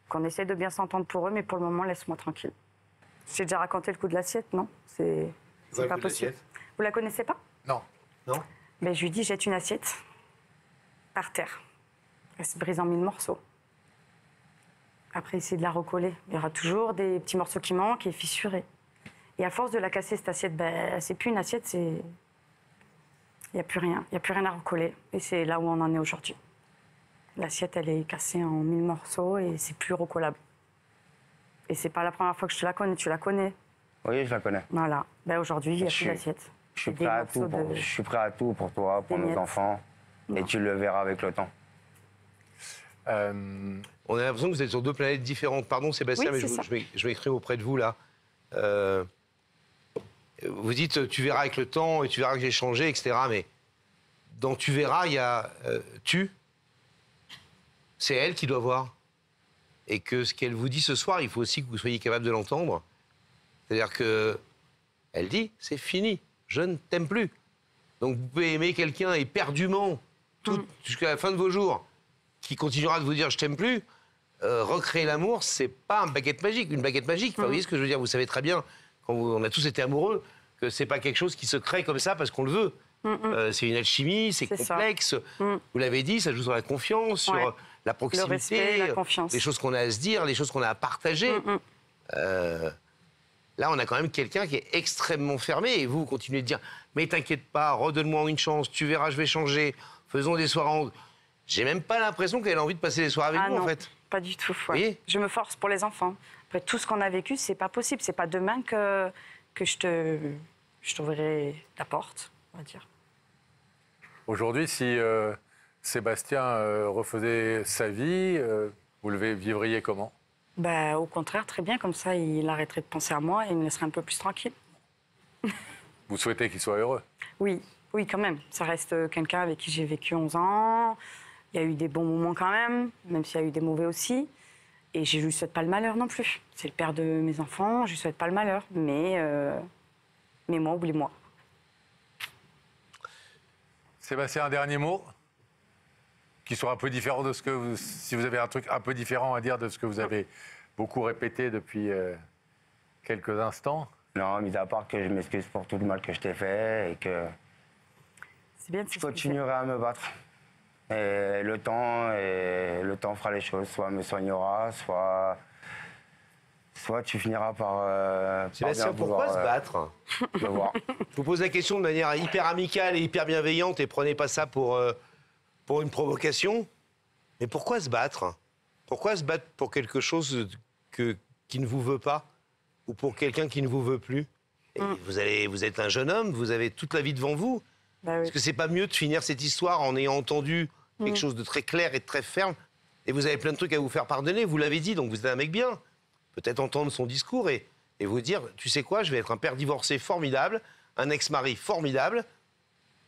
qu'on essaie de bien s'entendre pour eux, mais pour le moment, laisse-moi tranquille. J'ai déjà raconté le coup de l'assiette, non? C'est pas possible. Vous la connaissez pas? Non. Non. Ben, je lui dis, jette une assiette par terre. Elle se brise en 1000 morceaux. Après, essayer de la recoller. Il y aura toujours des petits morceaux qui manquent et fissurés. Et à force de la casser, cette assiette, ben, c'est plus une assiette, c'est... Il n'y a plus rien. Il n'y a plus rien à recoller. Et c'est là où on en est aujourd'hui. L'assiette, elle est cassée en 1000 morceaux et c'est plus recollable. Et c'est pas la première fois que je te la connais. Tu la connais. Oui, je la connais. Voilà. Ben, aujourd'hui, il n'y a plus d'assiette. Je suis prêt à tout pour toi, pour nos enfants. Non. Et tu le verras avec le temps. On a l'impression que vous êtes sur 2 planètes différentes. Pardon Sébastien, oui, mais je m'exprime auprès de vous là. Vous dites tu verras avec le temps et tu verras que j'ai changé, etc. Mais dans tu verras, il y a c'est elle qui doit voir. Et que ce qu'elle vous dit ce soir, il faut aussi que vous soyez capable de l'entendre. C'est-à-dire que elle dit c'est fini, je ne t'aime plus. Donc vous pouvez aimer quelqu'un éperdument jusqu'à la fin de vos jours, qui continuera de vous dire je t'aime plus. Recréer l'amour, c'est pas une baguette magique. Vous voyez ce que je veux dire? Vous savez très bien quand on a tous été amoureux, que c'est pas quelque chose qui se crée comme ça parce qu'on le veut. C'est une alchimie, c'est complexe. Vous l'avez dit, ça joue sur la confiance, sur la proximité, le respect, la confiance. Les choses qu'on a à se dire, les choses qu'on a à partager. Là, on a quand même quelqu'un qui est extrêmement fermé. Et vous continuez de dire, mais t'inquiète pas, redonne-moi une chance, tu verras, je vais changer, faisons des soirées. J'ai même pas l'impression qu'elle a envie de passer des soirées avec vous, en fait. Pas du tout. Ouais. Je me force pour les enfants. Après, tout ce qu'on a vécu, c'est pas possible. C'est pas demain que je t'ouvrirai la porte, on va dire. Aujourd'hui, si Sébastien refaisait sa vie, vous le vivriez comment? Bah, au contraire, très bien. Comme ça, il arrêterait de penser à moi et il me laisserait un peu plus tranquille. Vous souhaitez qu'il soit heureux? Oui, quand même. Ça reste quelqu'un avec qui j'ai vécu 11 ans. Il y a eu des bons moments quand même s'il y a eu des mauvais aussi. Et je ne lui souhaite pas le malheur non plus. C'est le père de mes enfants, je ne lui souhaite pas le malheur. Mais moi, oublie-moi. Sébastien, un dernier mot qui soit un peu différent de ce que si vous avez un truc un peu différent à dire de ce que vous avez beaucoup répété depuis quelques instants. Non, mis à part que je m'excuse pour tout le mal que je t'ai fait et que je continuerai à me battre. Et le temps fera les choses, soit me soignera, soit tu finiras par... Sébastien, pourquoi se battre? Je vous pose la question de manière hyper amicale et hyper bienveillante et prenez pas ça pour une provocation. Mais pourquoi se battre? Pourquoi se battre pour quelque chose qui ne vous veut pas? Ou pour quelqu'un qui ne vous veut plus? Et vous êtes un jeune homme, vous avez toute la vie devant vous. Est-ce que c'est pas mieux de finir cette histoire en ayant entendu quelque chose de très clair et de très ferme? Et vous avez plein de trucs à vous faire pardonner, vous l'avez dit, donc vous êtes un mec bien. Peut-être entendre son discours et vous dire, tu sais quoi, je vais être un père divorcé formidable, un ex-mari formidable,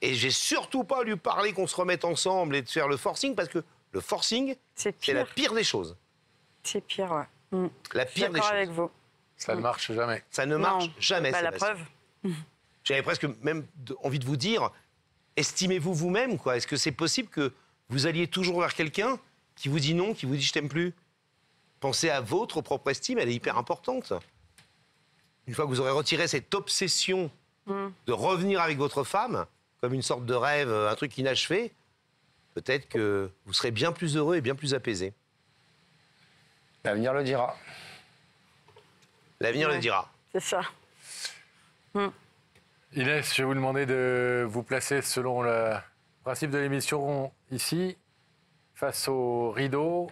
et j'ai surtout pas à lui parler qu'on se remette ensemble et de faire le forcing, parce que le forcing, c'est la pire des choses. C'est pire, ouais. La pire des choses. Avec vous. Ça ne marche jamais. Ça ne marche jamais, la Sébastien. preuve. J'avais presque même envie de vous dire, estimez-vous vous-même, quoi. Est-ce que c'est possible que vous alliez toujours vers quelqu'un qui vous dit non, qui vous dit je t'aime plus? Pensez à votre propre estime, elle est hyper importante. Une fois que vous aurez retiré cette obsession de revenir avec votre femme, comme une sorte de rêve, un truc inachevé, peut-être que vous serez bien plus heureux et bien plus apaisé. L'avenir le dira. L'avenir le dira. C'est ça. Inès, je vais vous demander de vous placer selon le principe de l'émission ici, face au rideau.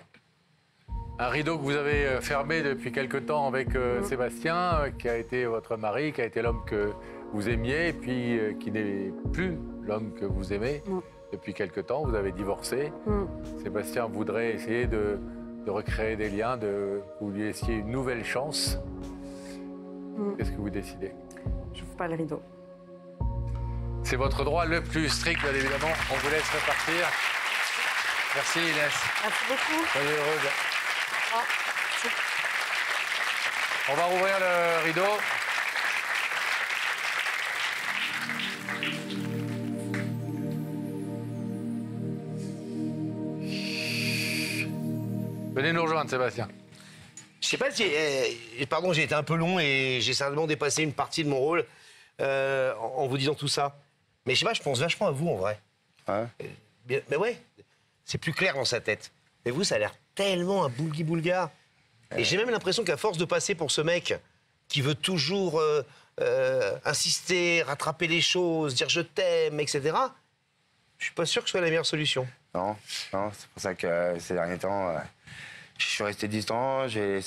Un rideau que vous avez fermé depuis quelque temps avec Sébastien, qui a été votre mari, qui a été l'homme que vous aimiez, et puis qui n'est plus l'homme que vous aimez depuis quelque temps. Vous avez divorcé. Sébastien voudrait essayer de recréer des liens, de vous lui laissiez une nouvelle chance. Qu'est-ce que vous décidez? Je n'ouvre pas le rideau. C'est votre droit le plus strict, bien évidemment. On vous laisse repartir. Merci Inès. Merci beaucoup. Soyez heureuse. On va rouvrir le rideau. Venez nous rejoindre, Sébastien. Je sais pas si... pardon, j'ai été un peu long et j'ai certainement dépassé une partie de mon rôle en vous disant tout ça. Mais je sais pas, je pense vachement à vous, en vrai. Mais ouais, c'est plus clair dans sa tête. Mais vous, ça a l'air tellement un boulgui-boulga. Et j'ai même l'impression qu'à force de passer pour ce mec qui veut toujours insister, rattraper les choses, dire je t'aime, etc., je suis pas sûr que ce soit la meilleure solution. Non, c'est pour ça que ces derniers temps, je suis resté distant, j'ai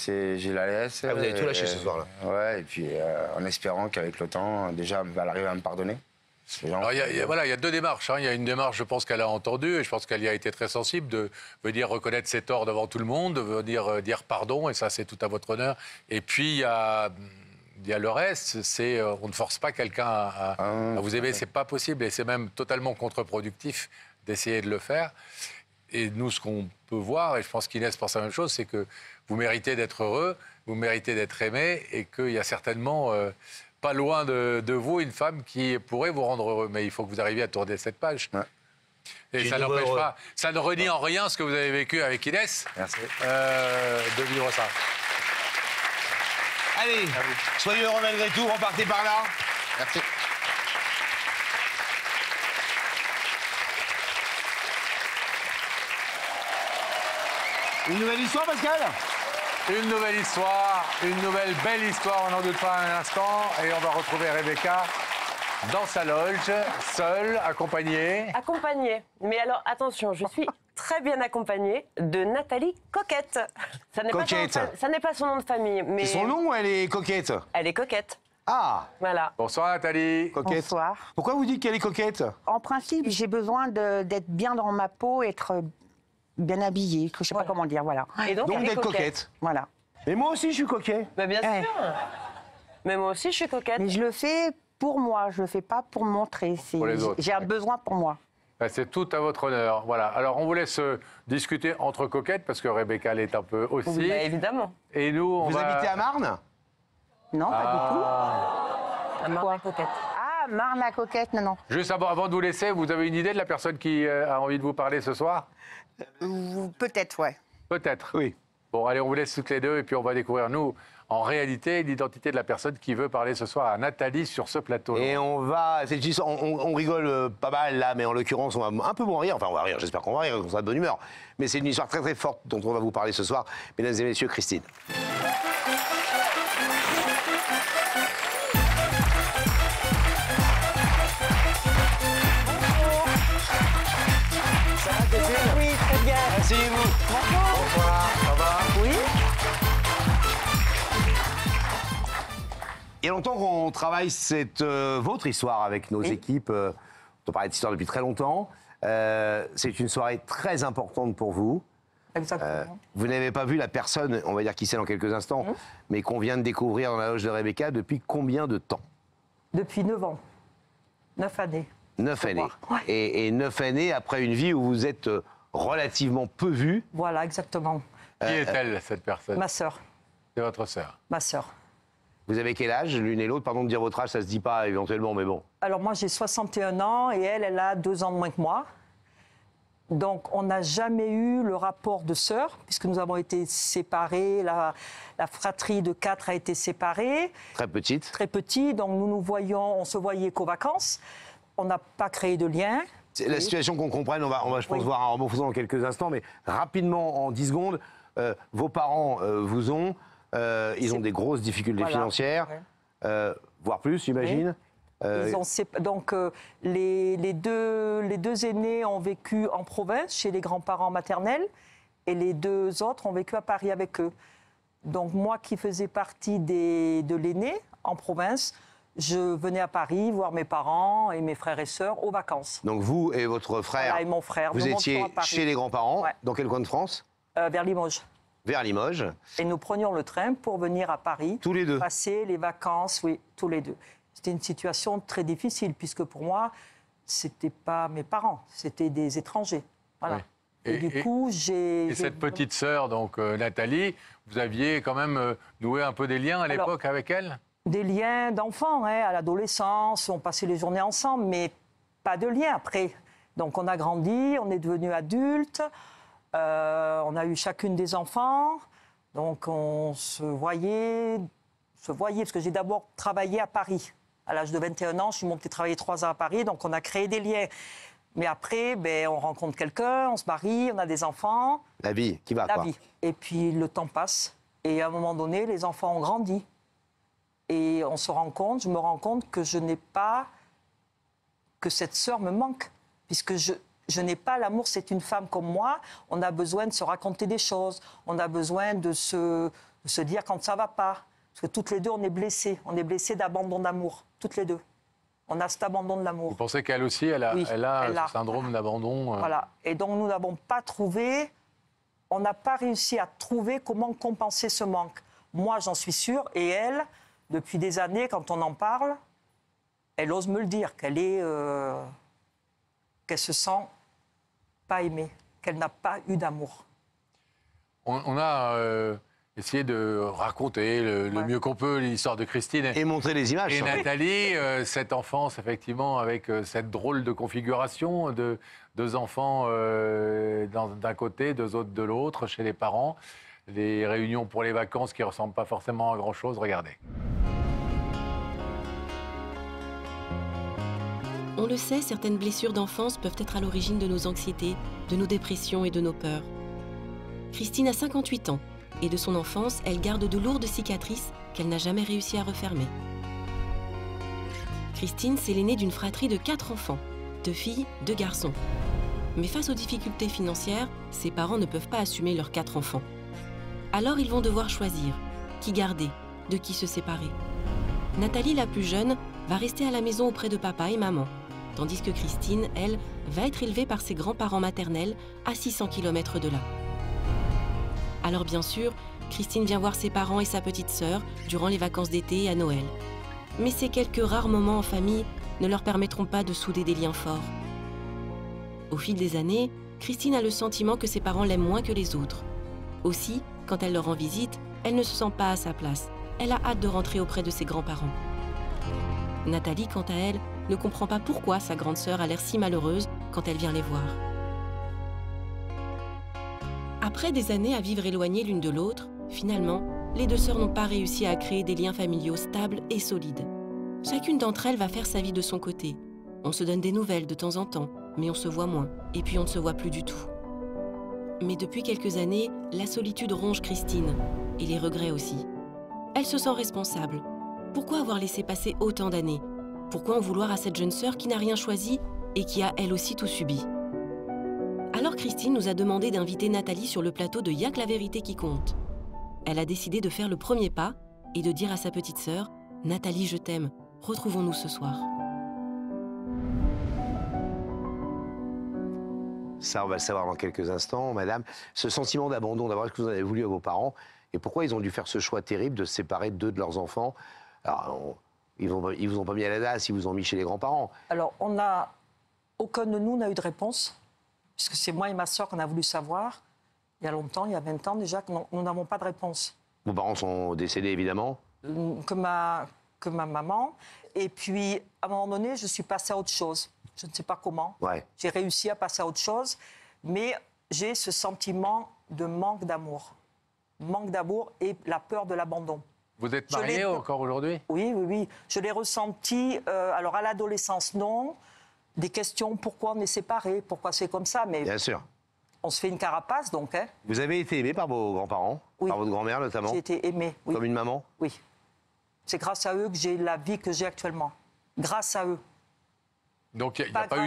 la laisse. Vous avez tout lâché ce soir-là. Ouais, et puis en espérant qu'avec le temps, déjà, elle arrive à me pardonner. Alors, il y a deux démarches. Il y a une démarche, je pense qu'elle a entendue, et je pense qu'elle y a été très sensible, de venir reconnaître ses torts devant tout le monde, de venir dire pardon, et ça, c'est tout à votre honneur. Et puis, il y a le reste, c'est on ne force pas quelqu'un à vous aimer, c'est pas possible, et c'est même totalement contre-productif d'essayer de le faire. Et nous, ce qu'on peut voir, et je pense qu'Inès pense la même chose, c'est que vous méritez d'être heureux, vous méritez d'être aimé, et qu'il y a certainement... pas loin de vous, une femme qui pourrait vous rendre heureux. Mais il faut que vous arriviez à tourner cette page. Et ça n'empêche pas, ça ne renie en rien ce que vous avez vécu avec Inès. Merci. De vivre ça. Allez, soyez heureux malgré tout, repartez par là. Merci. Une nouvelle histoire, Pascal? Une nouvelle histoire, une nouvelle belle histoire, on n'en doute pas un instant. Et on va retrouver Rebecca dans sa loge, seule, accompagnée. Accompagnée. Mais alors, attention, je suis très bien accompagnée de Nathalie Coquette. Ça n'est pas son nom de famille. Mais... C'est son nom ou elle est coquette? Elle est coquette. Ah. Voilà. Bonsoir Nathalie. Coquette. Bonsoir. Pourquoi vous dites qu'elle est coquette? En principe, j'ai besoin d'être bien dans ma peau, être bien habillée, je ne sais pas comment dire, voilà. Et donc d'être coquette. Voilà. Mais moi aussi, je suis coquet. Bah, bien sûr. Mais moi aussi, je suis coquette. Mais je le fais pour moi, je ne le fais pas pour montrer. Pour les autres. J'ai un besoin pour moi. C'est tout à votre honneur. Voilà. Alors, on vous laisse discuter entre coquettes, parce que Rebecca l'est un peu aussi. Oui, bah, évidemment. Et nous, on Vous habitez à Marne? Non, pas du tout. À Marne-la-Coquette. Ah, Marne-la-Coquette, non. Juste avant de vous laisser, vous avez une idée de la personne qui a envie de vous parler ce soir? Peut-être, ouais. Peut-être. Oui. Bon, allez, on vous laisse toutes les deux et puis on va découvrir, nous, en réalité, l'identité de la personne qui veut parler ce soir à Nathalie sur ce plateau. Et on va... On rigole pas mal là, mais en l'occurrence, on va un peu moins rire. Enfin, on va rire, j'espère qu'on va rire, qu'on sera de bonne humeur. Mais c'est une histoire très très forte dont on va vous parler ce soir. Mesdames et messieurs, Christine. Oui, très bien. Asseyez-vous. Bonsoir, ça va? Oui. Il y a longtemps qu'on travaille votre histoire avec nos équipes. On parlait de cette histoire depuis très longtemps. C'est une soirée très importante pour vous. Exactement. Vous n'avez pas vu la personne, on va dire qui c'est dans quelques instants, mais qu'on vient de découvrir dans la loge de Rebecca depuis combien de temps? Depuis 9 ans. 9 années. 9 années. Ouais. Et 9 années après une vie où vous êtes relativement peu vue. Voilà, exactement. Qui est-elle, cette personne? Ma sœur. C'est votre sœur. Ma sœur. Vous avez quel âge, l'une et l'autre? Pardon de dire votre âge, ça se dit pas éventuellement, mais bon. Alors moi, j'ai 61 ans et elle a 2 ans de moins que moi. Donc, on n'a jamais eu le rapport de sœurs, puisque nous avons été séparés. La fratrie de 4 a été séparée. Très petite. Très petit, donc on se voyait qu'aux vacances. On n'a pas créé de lien. C'est la situation qu'on comprenne, on va je pense, voir un rebondissement dans quelques instants, mais rapidement, en 10 secondes, vos parents vous ont, ils ont des grosses difficultés financières, voire plus, j'imagine. Donc, les deux aînés ont vécu en province, chez les grands-parents maternels, et les 2 autres ont vécu à Paris avec eux. Donc, moi qui faisais partie de l'aîné, en province, je venais à Paris voir mes parents et mes frères et sœurs aux vacances. Donc, vous et votre frère, voilà, et mon frère, vous étiez chez les grands-parents, dans quel coin de France? Vers Limoges. Vers Limoges. Et nous prenions le train pour venir à Paris. Tous les deux? Passer les vacances, oui, tous les deux. C'était une situation très difficile, puisque pour moi, c'était pas mes parents, c'était des étrangers. Voilà. Oui. Et du coup, j'ai... Et cette petite sœur, donc Nathalie, vous aviez quand même noué un peu des liens à l'époque avec elle? Des liens d'enfants, à l'adolescence, on passait les journées ensemble, mais pas de lien après. Donc on a grandi, on est devenus adultes, on a eu chacune des enfants, donc on se voyait, parce que j'ai d'abord travaillé à Paris. À l'âge de 21 ans, je suis montée travailler 3 ans à Paris, donc on a créé des liens. Mais après, on rencontre quelqu'un, on se marie, on a des enfants. La vie, qui va, quoi. La vie. Et puis le temps passe, et à un moment donné, les enfants ont grandi. Et je me rends compte que je n'ai pas, que cette sœur me manque, puisque je n'ai pas l'amour, c'est une femme comme moi, on a besoin de se raconter des choses, on a besoin de se dire quand ça ne va pas, parce que toutes les deux on est blessés d'abandon d'amour, toutes les deux. On a cet abandon de l'amour. Vous pensez qu'elle aussi, elle a ce syndrome d'abandon Voilà, et donc nous n'avons pas trouvé, on n'a pas réussi à trouver comment compenser ce manque. Moi j'en suis sûre, et elle... Depuis des années, quand on en parle, elle ose me le dire, qu'elle se sent pas aimée, qu'elle n'a pas eu d'amour. On a essayé de raconter le mieux qu'on peut l'histoire de Christine. Et montrer les images. Et Nathalie, cette enfance, effectivement, avec cette drôle de configuration de 2 enfants d'un côté, 2 autres de l'autre, chez les parents. des réunions pour les vacances qui ne ressemblent pas forcément à grand-chose. Regardez. On le sait, certaines blessures d'enfance peuvent être à l'origine de nos anxiétés, de nos dépressions et de nos peurs. Christine a 58 ans et de son enfance, elle garde de lourdes cicatrices qu'elle n'a jamais réussi à refermer. Christine, c'est l'aînée d'une fratrie de 4 enfants, 2 filles, 2 garçons. Mais face aux difficultés financières, ses parents ne peuvent pas assumer leurs 4 enfants. Alors ils vont devoir choisir qui garder, de qui se séparer. Nathalie, la plus jeune, va rester à la maison auprès de papa et maman, tandis que Christine, elle, va être élevée par ses grands-parents maternels à 600 km de là. Alors bien sûr, Christine vient voir ses parents et sa petite sœur durant les vacances d'été et à Noël. Mais ces quelques rares moments en famille ne leur permettront pas de souder des liens forts. Au fil des années, Christine a le sentiment que ses parents l'aiment moins que les autres. Aussi, quand elle leur rend visite, elle ne se sent pas à sa place. Elle a hâte de rentrer auprès de ses grands-parents. Nathalie, quant à elle, ne comprend pas pourquoi sa grande sœur a l'air si malheureuse quand elle vient les voir. Après des années à vivre éloignées l'une de l'autre, finalement, les 2 sœurs n'ont pas réussi à créer des liens familiaux stables et solides. Chacune d'entre elles va faire sa vie de son côté. On se donne des nouvelles de temps en temps, mais on se voit moins, et puis on ne se voit plus du tout. Mais depuis quelques années, la solitude ronge Christine, et les regrets aussi. Elle se sent responsable. Pourquoi avoir laissé passer autant d'années? Pourquoi en vouloir à cette jeune sœur qui n'a rien choisi et qui a elle aussi tout subi? Alors Christine nous a demandé d'inviter Nathalie sur le plateau de Y'a que la vérité qui compte. Elle a décidé de faire le premier pas et de dire à sa petite sœur « Nathalie, je t'aime, retrouvons-nous ce soir ». Ça, on va le savoir dans quelques instants, madame. Ce sentiment d'abandon, d'abord, est-ce que vous en avez voulu à vos parents? Et pourquoi ils ont dû faire ce choix terrible de se séparer de 2 de leurs enfants? Alors, ils vous ont pas mis à la DAS, ils vous ont mis chez les grands-parents. Alors, aucun de nous n'a eu de réponse, puisque c'est moi et ma sœur qu'on a voulu savoir. Il y a longtemps, il y a 20 ans déjà, que nous n'avons pas de réponse. Vos parents sont décédés, évidemment? Que ma maman. Et puis, à un moment donné, je suis passée à autre chose. Je ne sais pas comment. Ouais. J'ai réussi à passer à autre chose, mais j'ai ce sentiment de manque d'amour. Manque d'amour et la peur de l'abandon. Vous êtes mariée encore aujourd'hui? Oui, oui, oui. Je l'ai ressenti, alors à l'adolescence, non. Des questions, pourquoi on est séparés, pourquoi c'est comme ça, mais... Bien sûr. On se fait une carapace, donc. Hein. Vous avez été aimée par vos grands-parents? Oui. Par votre grand-mère, notamment? J'ai été aimée, oui. Comme une maman? Oui. C'est grâce à eux que j'ai la vie que j'ai actuellement. Grâce à eux. Donc il n'y a pas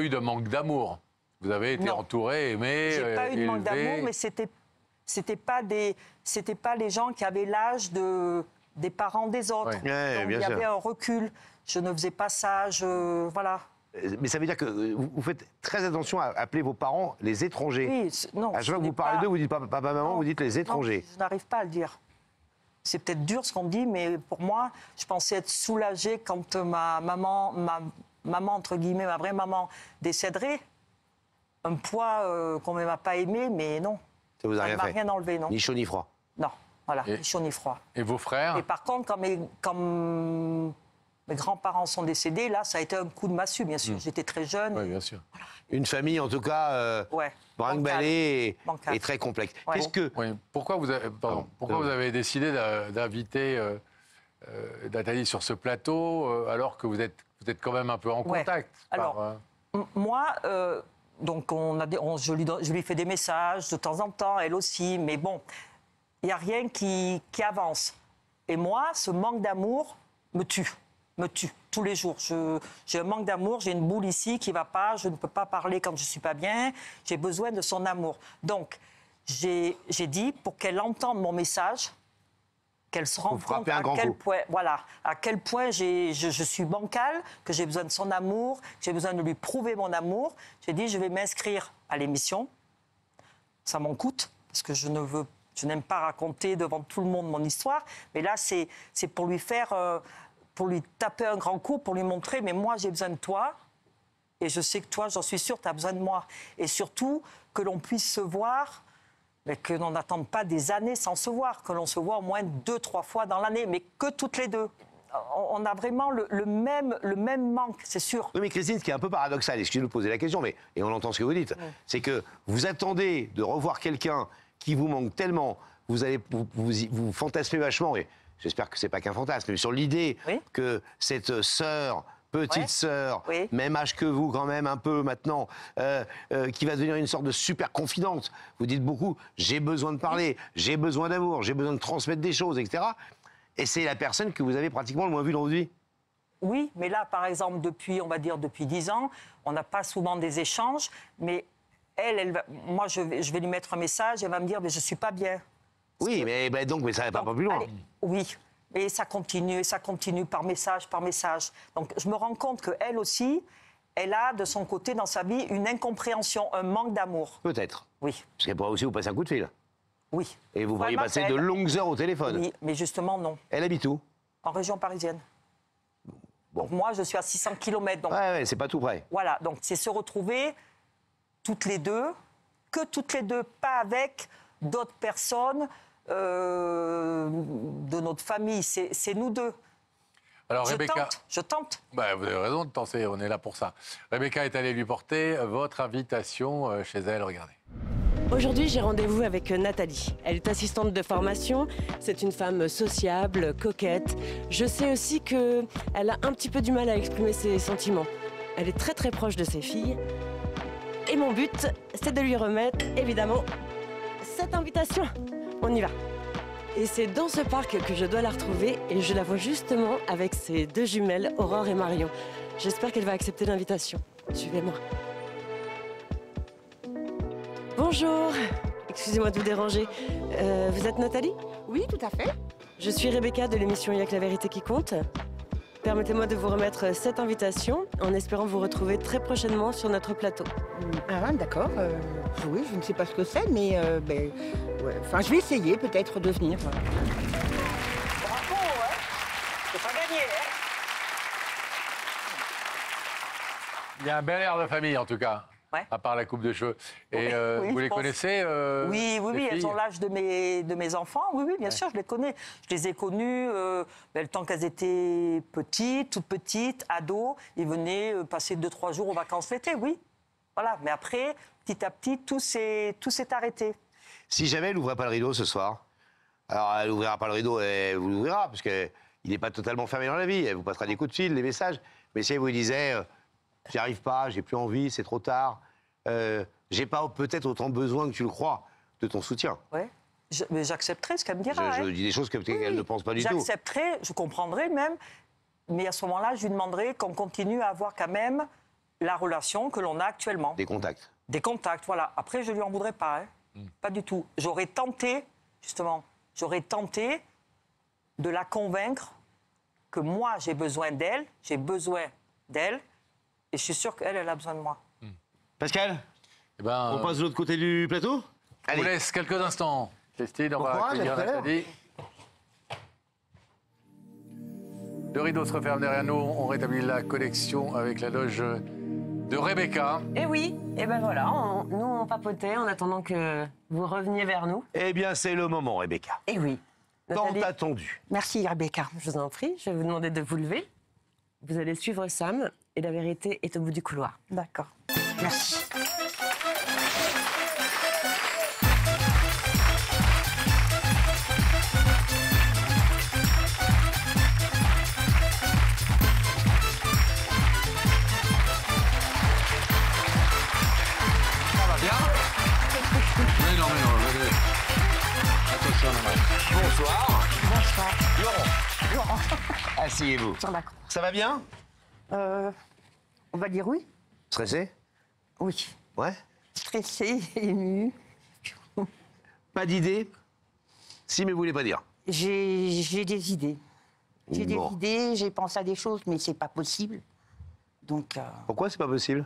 eu de manque d'amour. Vous avez été entourée, aimée, j'ai pas eu de manque d'amour, mais c'était pas les gens qui avaient l'âge des parents des autres. Ouais. Ouais, donc, bien il y sûr. avait un recul. Je ne faisais pas ça, voilà. Mais ça veut dire que vous faites très attention à appeler vos parents les étrangers. Oui, non. À chaque fois que vous parlez d'eux, vous dites papa, maman, vous dites les étrangers. Non, je n'arrive pas à le dire. C'est peut-être dur ce qu'on dit, mais pour moi, je pensais être soulagée quand ma maman, entre guillemets, ma vraie maman, décéderait. Un poids qu'on ne m'a pas aimé, mais non. Ça vous a rien m'a fait? Rien enlevé, non. Ni chaud ni froid? Non, voilà, ni chaud ni froid. Et vos frères? Et par contre, quand mes grands-parents sont décédés, là, ça a été un coup de massue, bien sûr. J'étais très jeune. Oui, bien sûr. Voilà. Une famille, en tout cas, brinque-ballée et très complexe. Ouais. Qu'est-ce que... Oui. Pourquoi vous avez décidé d'inviter Nathalie sur ce plateau alors que vous êtes quand même un peu en contact? Alors, moi, donc je lui fais des messages de temps en temps, elle aussi, mais bon, il n'y a rien qui avance. Et moi, ce manque d'amour me tue tous les jours. J'ai un manque d'amour, j'ai une boule ici qui ne va pas, je ne peux pas parler quand je ne suis pas bien, j'ai besoin de son amour. Donc, j'ai dit, pour qu'elle entende mon message, qu'elle se rende compte à quel point je suis bancale, que j'ai besoin de son amour, que j'ai besoin de lui prouver mon amour. J'ai dit, je vais m'inscrire à l'émission. Ça m'en coûte, parce que je n'aime pas raconter devant tout le monde mon histoire. Mais là, c'est pour lui faire... pour lui taper un grand coup, pour lui montrer, mais moi, j'ai besoin de toi. Et je sais que toi, j'en suis sûre, tu as besoin de moi. Et surtout, que l'on puisse se voir, mais que l'on n'attende pas des années sans se voir, que l'on se voit au moins 2-3 fois dans l'année, mais que toutes les deux. On a vraiment le même manque, c'est sûr. Oui, mais Christine, ce qui est un peu paradoxal, excusez-moi de poser la question, et on entend ce que vous dites, c'est que vous attendez de revoir quelqu'un qui vous manque tellement, vous fantasmez vachement, et j'espère que c'est pas qu'un fantasme, mais sur l'idée que cette sœur, petite sœur, même âge que vous quand même un peu maintenant, qui va devenir une sorte de super confidente. Vous dites beaucoup, j'ai besoin de parler, j'ai besoin d'amour, j'ai besoin de transmettre des choses, etc. Et c'est la personne que vous avez pratiquement le moins vue dans votre vie. Oui, mais là, par exemple, depuis 10 ans, on n'a pas souvent des échanges, mais moi, je vais lui mettre un message, elle va me dire, mais je ne suis pas bien. Oui, mais ça ne va pas plus loin. Oui, mais ça continue par message. Donc, je me rends compte qu'elle aussi, elle a de son côté, dans sa vie, une incompréhension, un manque d'amour. Peut-être. Oui. Parce qu'elle pourrait aussi vous passer un coup de fil. Oui. Et vous pourriez passer de longues heures au téléphone. Oui, mais justement, non. Elle habite où? En région parisienne. Bon. Donc, moi, je suis à 600 km. Donc, ouais, c'est pas tout près. Voilà, donc c'est se retrouver toutes les deux, pas avec d'autres personnes de notre famille. C'est nous deux. Alors, Rebecca, je tente. Bah, vous avez raison de tenter, on est là pour ça. Rebecca est allée lui porter votre invitation chez elle, regardez. Aujourd'hui, j'ai rendez-vous avec Nathalie. Elle est assistante de formation. C'est une femme sociable, coquette. Je sais aussi qu'elle a un petit peu du mal à exprimer ses sentiments. Elle est très très proche de ses filles. Et mon but, c'est de lui remettre, évidemment, cette invitation. On y va. Et c'est dans ce parc que je dois la retrouver et je la vois justement avec ses deux jumelles, Aurore et Marion. J'espère qu'elle va accepter l'invitation. Suivez-moi. Bonjour. Excusez-moi de vous déranger. Vous êtes Nathalie? Oui, tout à fait. Je suis Rebecca de l'émission Y'a que la vérité qui compte. Permettez-moi de vous remettre cette invitation en espérant vous retrouver très prochainement sur notre plateau. Ah, d'accord. Oui, je ne sais pas ce que c'est, mais je vais essayer peut-être de venir. Bravo, hein? C'est pas gagné, hein? Il y a un bel air de famille, en tout cas. Ouais. À part la coupe de cheveux. Et vous les connaissez Oui, elles ont l'âge de mes enfants. Oui, bien sûr, je les connais. Je les ai connues le temps qu'elles étaient toutes petites, ados. Ils venaient passer 2-3 jours aux vacances l'été, oui. Voilà, mais après, petit à petit, tout s'est arrêté. Si jamais elle n'ouvrait pas le rideau ce soir, alors elle n'ouvrira pas le rideau, elle vous l'ouvrira, parce qu'il n'est pas totalement fermé dans la vie. Elle vous passera des coups de fil, des messages. Mais si elle vous disait... j'y arrive pas, j'ai plus envie, c'est trop tard. J'ai pas peut-être autant besoin que tu le crois de ton soutien. Ouais. Mais j'accepterai ce qu'elle me dira. Je dis des choses qu'elle ne pense pas du tout. J'accepterai, je comprendrai même. Mais à ce moment-là, je lui demanderai qu'on continue à avoir quand même la relation que l'on a actuellement. Des contacts. Des contacts, voilà. Après, je lui en voudrais pas. Pas du tout. J'aurais tenté de la convaincre que moi, j'ai besoin d'elle. Et je suis sûr qu'elle, elle a besoin de moi. Pascal, on passe de l'autre côté du plateau? On vous laisse quelques instants. Christine, on va accueillir Nathalie. Le rideau se referme derrière nous. On rétablit la connexion avec la loge de Rebecca. Et oui, et ben voilà, nous on papotait en attendant que vous reveniez vers nous. Eh bien, c'est le moment, Rebecca. Et oui. Tant attendu. Merci, Rebecca. Je vous en prie, je vais vous demander de vous lever. Vous allez suivre Sam et la vérité est au bout du couloir. D'accord. Merci. Ça va bien? Mais non. Attention, bonsoir. Bonsoir. Laurent. Asseyez-vous. D'accord. Ça va bien? On va dire oui. Stressé? Oui. Ouais? Stressé, ému. Pas d'idée? Si, mais vous voulez pas dire. J'ai des idées. J'ai pensé à des choses, mais c'est pas possible. Donc. Pourquoi c'est pas possible?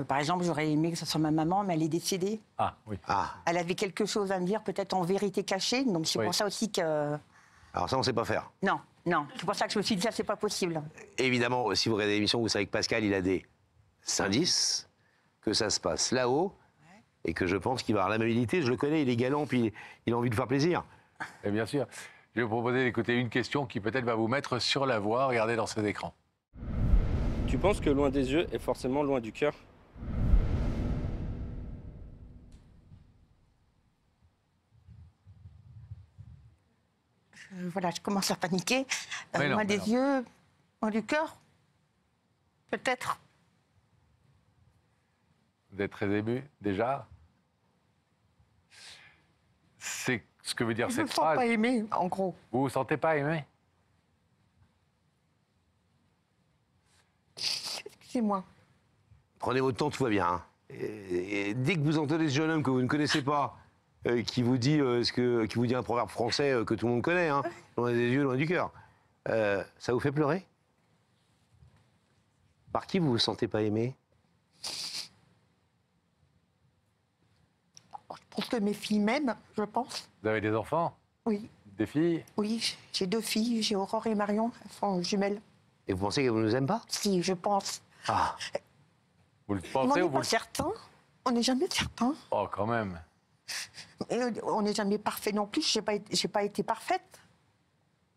Par exemple, j'aurais aimé que ce soit ma maman, mais elle est décédée. Ah, oui. Ah. Elle avait quelque chose à me dire, peut-être en vérité cachée, donc c'est pour ça aussi que... Alors ça, on sait pas faire. Non. C'est pour ça que je me suis dit, ça, c'est pas possible. Évidemment, si vous regardez l'émission, vous savez que Pascal, il a des indices, que ça se passe là-haut, et que je pense qu'il va avoir l'amabilité. Je le connais, il est galant, puis il a envie de faire plaisir. Et bien sûr. Je vais vous proposer d'écouter une question qui peut-être va vous mettre sur la voie. Regardez dans cet écran. Tu penses que loin des yeux est forcément loin du cœur? voilà, je commence à paniquer. Loin des non. yeux, loin du cœur. Peut-être. Vous êtes très ému, déjà? C'est ce que veut dire Je cette me sens phrase. pas aimée, en gros. Vous vous sentez pas aimé? Excusez-moi. Prenez votre temps, tout va bien. Hein. Et dès que vous entendez ce jeune homme que vous ne connaissez pas, qui vous dit qui vous dit un proverbe français que tout le monde connaît, hein, loin des yeux, loin du cœur, ça vous fait pleurer? Par qui vous vous sentez pas aimé? Je trouve que mes filles m'aiment, je pense. Vous avez des enfants? Oui. Des filles? Oui, j'ai 2 filles, j'ai Aurore et Marion, elles sont jumelles. Et vous pensez qu'elles ne nous aiment pas? Si, je pense. Ah. Vous le On pensez n'est ou vous pas le... certain. On n'est jamais certain. Oh, quand même. Et on n'est jamais parfait non plus. J'ai pas été parfaite.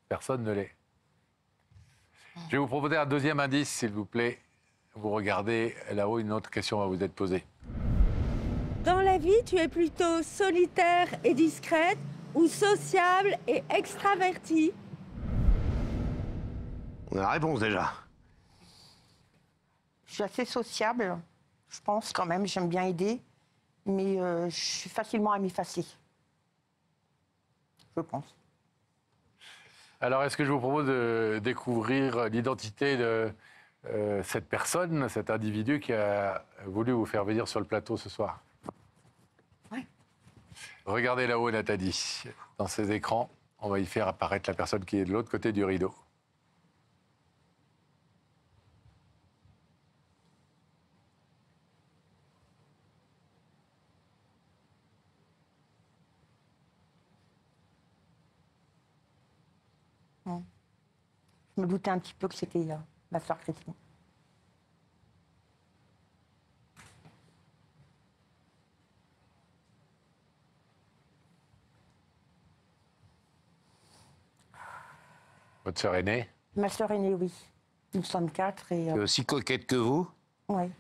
Personne ne l'est. Je vais vous proposer un deuxième indice, s'il vous plaît. Vous regardez là-haut, une autre question va vous être posée. Dans la vie, tu es plutôt solitaire et discrète ou sociable et extravertie? On a la réponse déjà. Je suis assez sociable, je pense quand même. J'aime bien aider. Mais je suis facilement à m'effacer. Je pense. Alors, est-ce que je vous propose de découvrir l'identité de cette personne, cet individu qui a voulu vous faire venir sur le plateau ce soir? Oui. Regardez là-haut, Nathalie, dans ces écrans. On va y faire apparaître la personne qui est de l'autre côté du rideau. Je me doutais un petit peu que c'était ma sœur Christine. Votre sœur aînée? Ma sœur aînée, oui. Nous sommes 4 et... Aussi coquette que vous? Oui.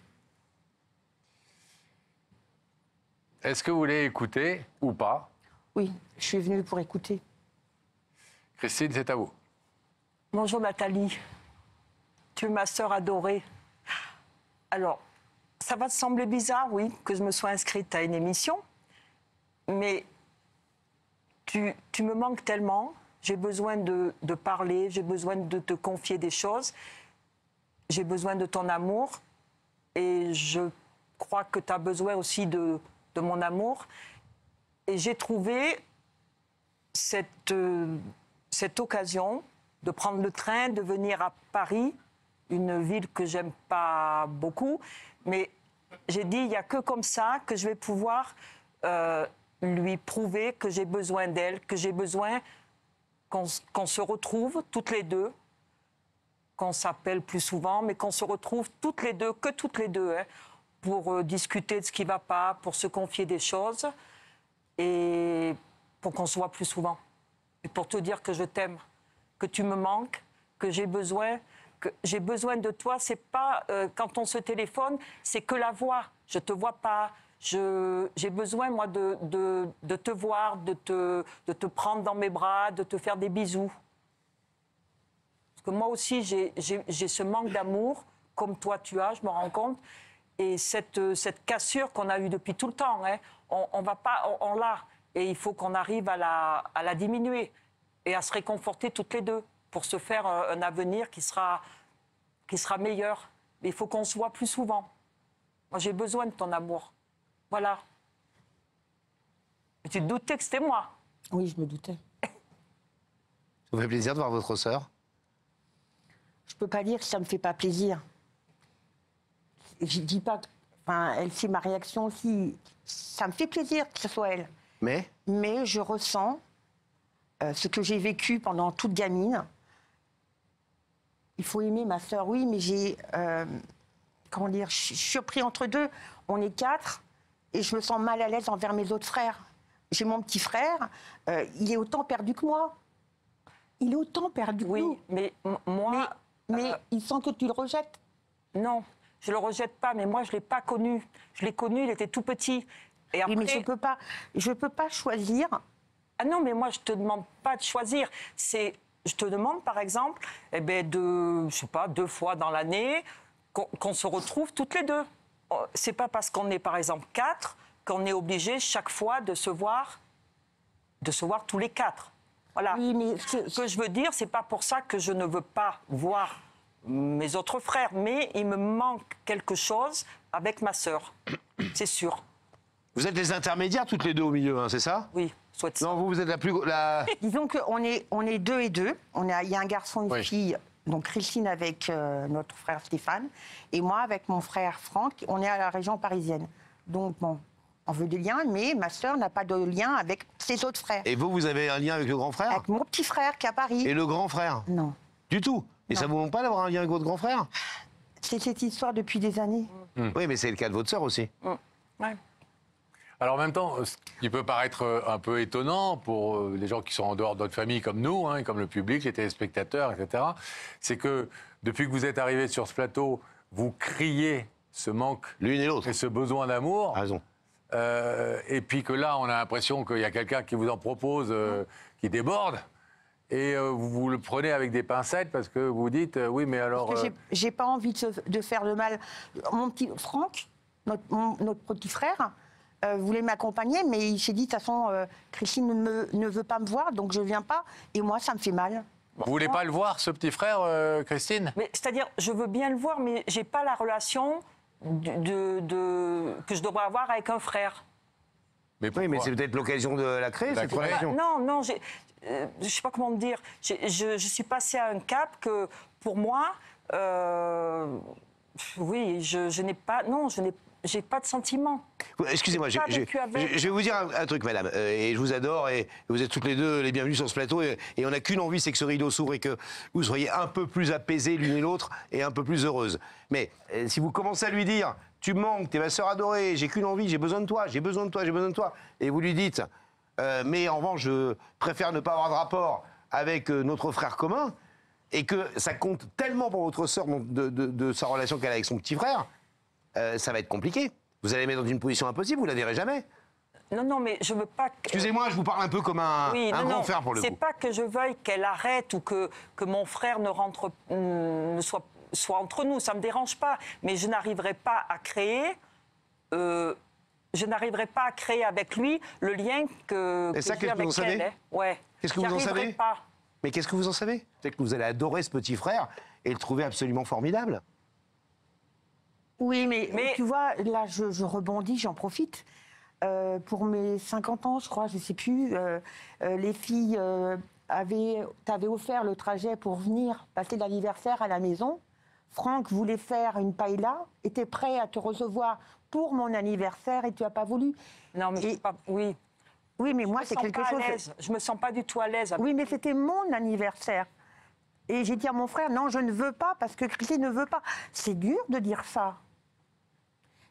Est-ce que vous voulez écouter ou pas? Oui, je suis venue pour écouter. Christine, c'est à vous. Bonjour Nathalie, tu es ma sœur adorée. Alors, ça va te sembler bizarre, oui, que je me sois inscrite à une émission, mais tu me manques tellement, j'ai besoin de parler, j'ai besoin de te confier des choses, j'ai besoin de ton amour, et je crois que tu as besoin aussi de mon amour. Et j'ai trouvé cette occasion de prendre le train, de venir à Paris, une ville que j'aime pas beaucoup, mais j'ai dit, il n'y a que comme ça que je vais pouvoir lui prouver que j'ai besoin d'elle, que j'ai besoin qu'on se retrouve toutes les deux, qu'on s'appelle plus souvent, mais qu'on se retrouve toutes les deux, que toutes les deux, hein, pour discuter de ce qui ne va pas, pour se confier des choses, et pour qu'on se voit plus souvent. Et pour te dire que je t'aime, que tu me manques, que j'ai besoin de toi. C'est pas quand on se téléphone, c'est que la voix. Je te vois pas. J'ai besoin moi de te voir, de te prendre dans mes bras, de te faire des bisous. Parce que moi aussi j'ai ce manque d'amour, comme toi tu as, je me rends compte. Et cette cassure qu'on a eue depuis tout le temps, hein, on l'a. Et il faut qu'on arrive à la diminuer et à se réconforter toutes les deux pour se faire un avenir qui sera meilleur. Mais il faut qu'on se voit plus souvent. Moi, j'ai besoin de ton amour. Voilà. Et tu te doutais que c'était moi? Oui, je me doutais. Ça vous fait plaisir de voir votre sœur? Je peux pas dire que ça me fait pas plaisir. Je dis pas... Enfin, elle sait ma réaction aussi. Ça me fait plaisir que ce soit elle. Mais je ressens ce que j'ai vécu pendant toute gamine. Il faut aimer ma sœur, oui, mais j'ai... comment dire? Je suis pris entre deux. On est 4 et je me sens mal à l'aise envers mes autres frères. J'ai mon petit frère, il est autant perdu que moi. Il est autant perdu que nous. Mais moi... Mais il sent que tu le rejettes. Non, je le rejette pas, mais moi, je l'ai pas connu. Je l'ai connu, il était tout petit. Et après... Oui, mais je peux pas choisir Ah non, mais moi, je ne te demande pas de choisir. Je te demande, par exemple, je sais pas, 2 fois dans l'année, qu'on se retrouve toutes les deux. C'est pas parce qu'on est, par exemple, 4 qu'on est obligé chaque fois de se voir tous les 4. Voilà. Oui, mais ce que je veux dire, c'est pas pour ça que je ne veux pas voir mes autres frères, mais il me manque quelque chose avec ma sœur, c'est sûr. Vous êtes les intermédiaires toutes les deux au milieu, hein, c'est ça? Oui, soit. Non, vous êtes la plus... Disons qu'on est 2 et 2. Il y a un garçon et une fille, donc Christine avec notre frère Stéphane, et moi avec mon frère Franck. On est à la région parisienne. Donc bon, on veut des liens, mais ma sœur n'a pas de lien avec ses autres frères. Et vous avez un lien avec le grand frère? Avec mon petit frère qui est à Paris. Et le grand frère? Non. Du tout? Et ça vous manque pas d'avoir un lien avec votre grand frère? C'est cette histoire depuis des années. Oui, mais c'est le cas de votre sœur aussi. Ouais. Alors en même temps, ce qui peut paraître un peu étonnant pour les gens qui sont en dehors de notre famille comme nous, hein, comme le public, les téléspectateurs, etc., c'est que depuis que vous êtes arrivés sur ce plateau, vous criez ce manque l'une et l'autre et ce besoin d'amour. Raison. Et puis que là, on a l'impression qu'il y a quelqu'un qui vous en propose, qui déborde. Et vous le prenez avec des pincettes parce que vous dites oui, mais alors. Parce que j'ai pas envie de faire le mal. Mon petit Franck, notre petit frère, voulait m'accompagner, mais il s'est dit de toute façon, Christine ne veut pas me voir, donc je viens pas. Et moi, ça me fait mal. Vous voulez pas le voir, ce petit frère, Christine? Mais c'est-à-dire, je veux bien le voir, mais j'ai pas la relation que je devrais avoir avec un frère. Mais oui, mais c'est peut-être l'occasion de la créer, cette relation. Non, je sais pas comment te dire. Je suis passée à un cap que, pour moi, oui, je n'ai pas... Non, j'ai pas de sentiments. Excusez-moi, je vais vous dire un truc, madame. Et je vous adore, et vous êtes toutes les deux les bienvenues sur ce plateau. Et on n'a qu'une envie, c'est que ce rideau s'ouvre et que vous soyez un peu plus apaisées l'une et l'autre et un peu plus heureuses. Mais si vous commencez à lui dire, tu me manques, t'es ma sœur adorée, j'ai qu'une envie, j'ai besoin de toi, j'ai besoin de toi, j'ai besoin de toi, et vous lui dites, mais en revanche, je préfère ne pas avoir de rapport avec notre frère commun, et que ça compte tellement pour votre sœur de sa relation qu'elle a avec son petit frère, ça va être compliqué. Vous allez mettre dans une position impossible, vous la verrez jamais. Non, mais je veux pas que... Excusez-moi, je vous parle un peu comme un grand frère pour le coup. C'est pas que je veuille qu'elle arrête ou que mon frère ne soit entre nous, ça me dérange pas. Mais je n'arriverai pas à créer... je n'arriverai pas à créer avec lui le lien que j'ai avec elle. Ouais. Qu'est-ce que vous en savez? Pas. Mais qu'est-ce que vous en savez? Peut-être que vous allez adorer ce petit frère et le trouver absolument formidable. Oui, mais tu vois, là, je rebondis, j'en profite. Pour mes 50 ans, je crois, je sais plus, les filles t'avaient offert le trajet pour venir passer l'anniversaire à la maison. Franck voulait faire une paella, était prêt à te recevoir pour mon anniversaire et tu n'as pas voulu. Non, mais oui. Oui, mais moi, c'est quelque chose... Je me sens pas du tout à l'aise. Oui, mais c'était mon anniversaire. Et j'ai dit à mon frère, non, je ne veux pas parce que Christine ne veut pas. C'est dur de dire ça.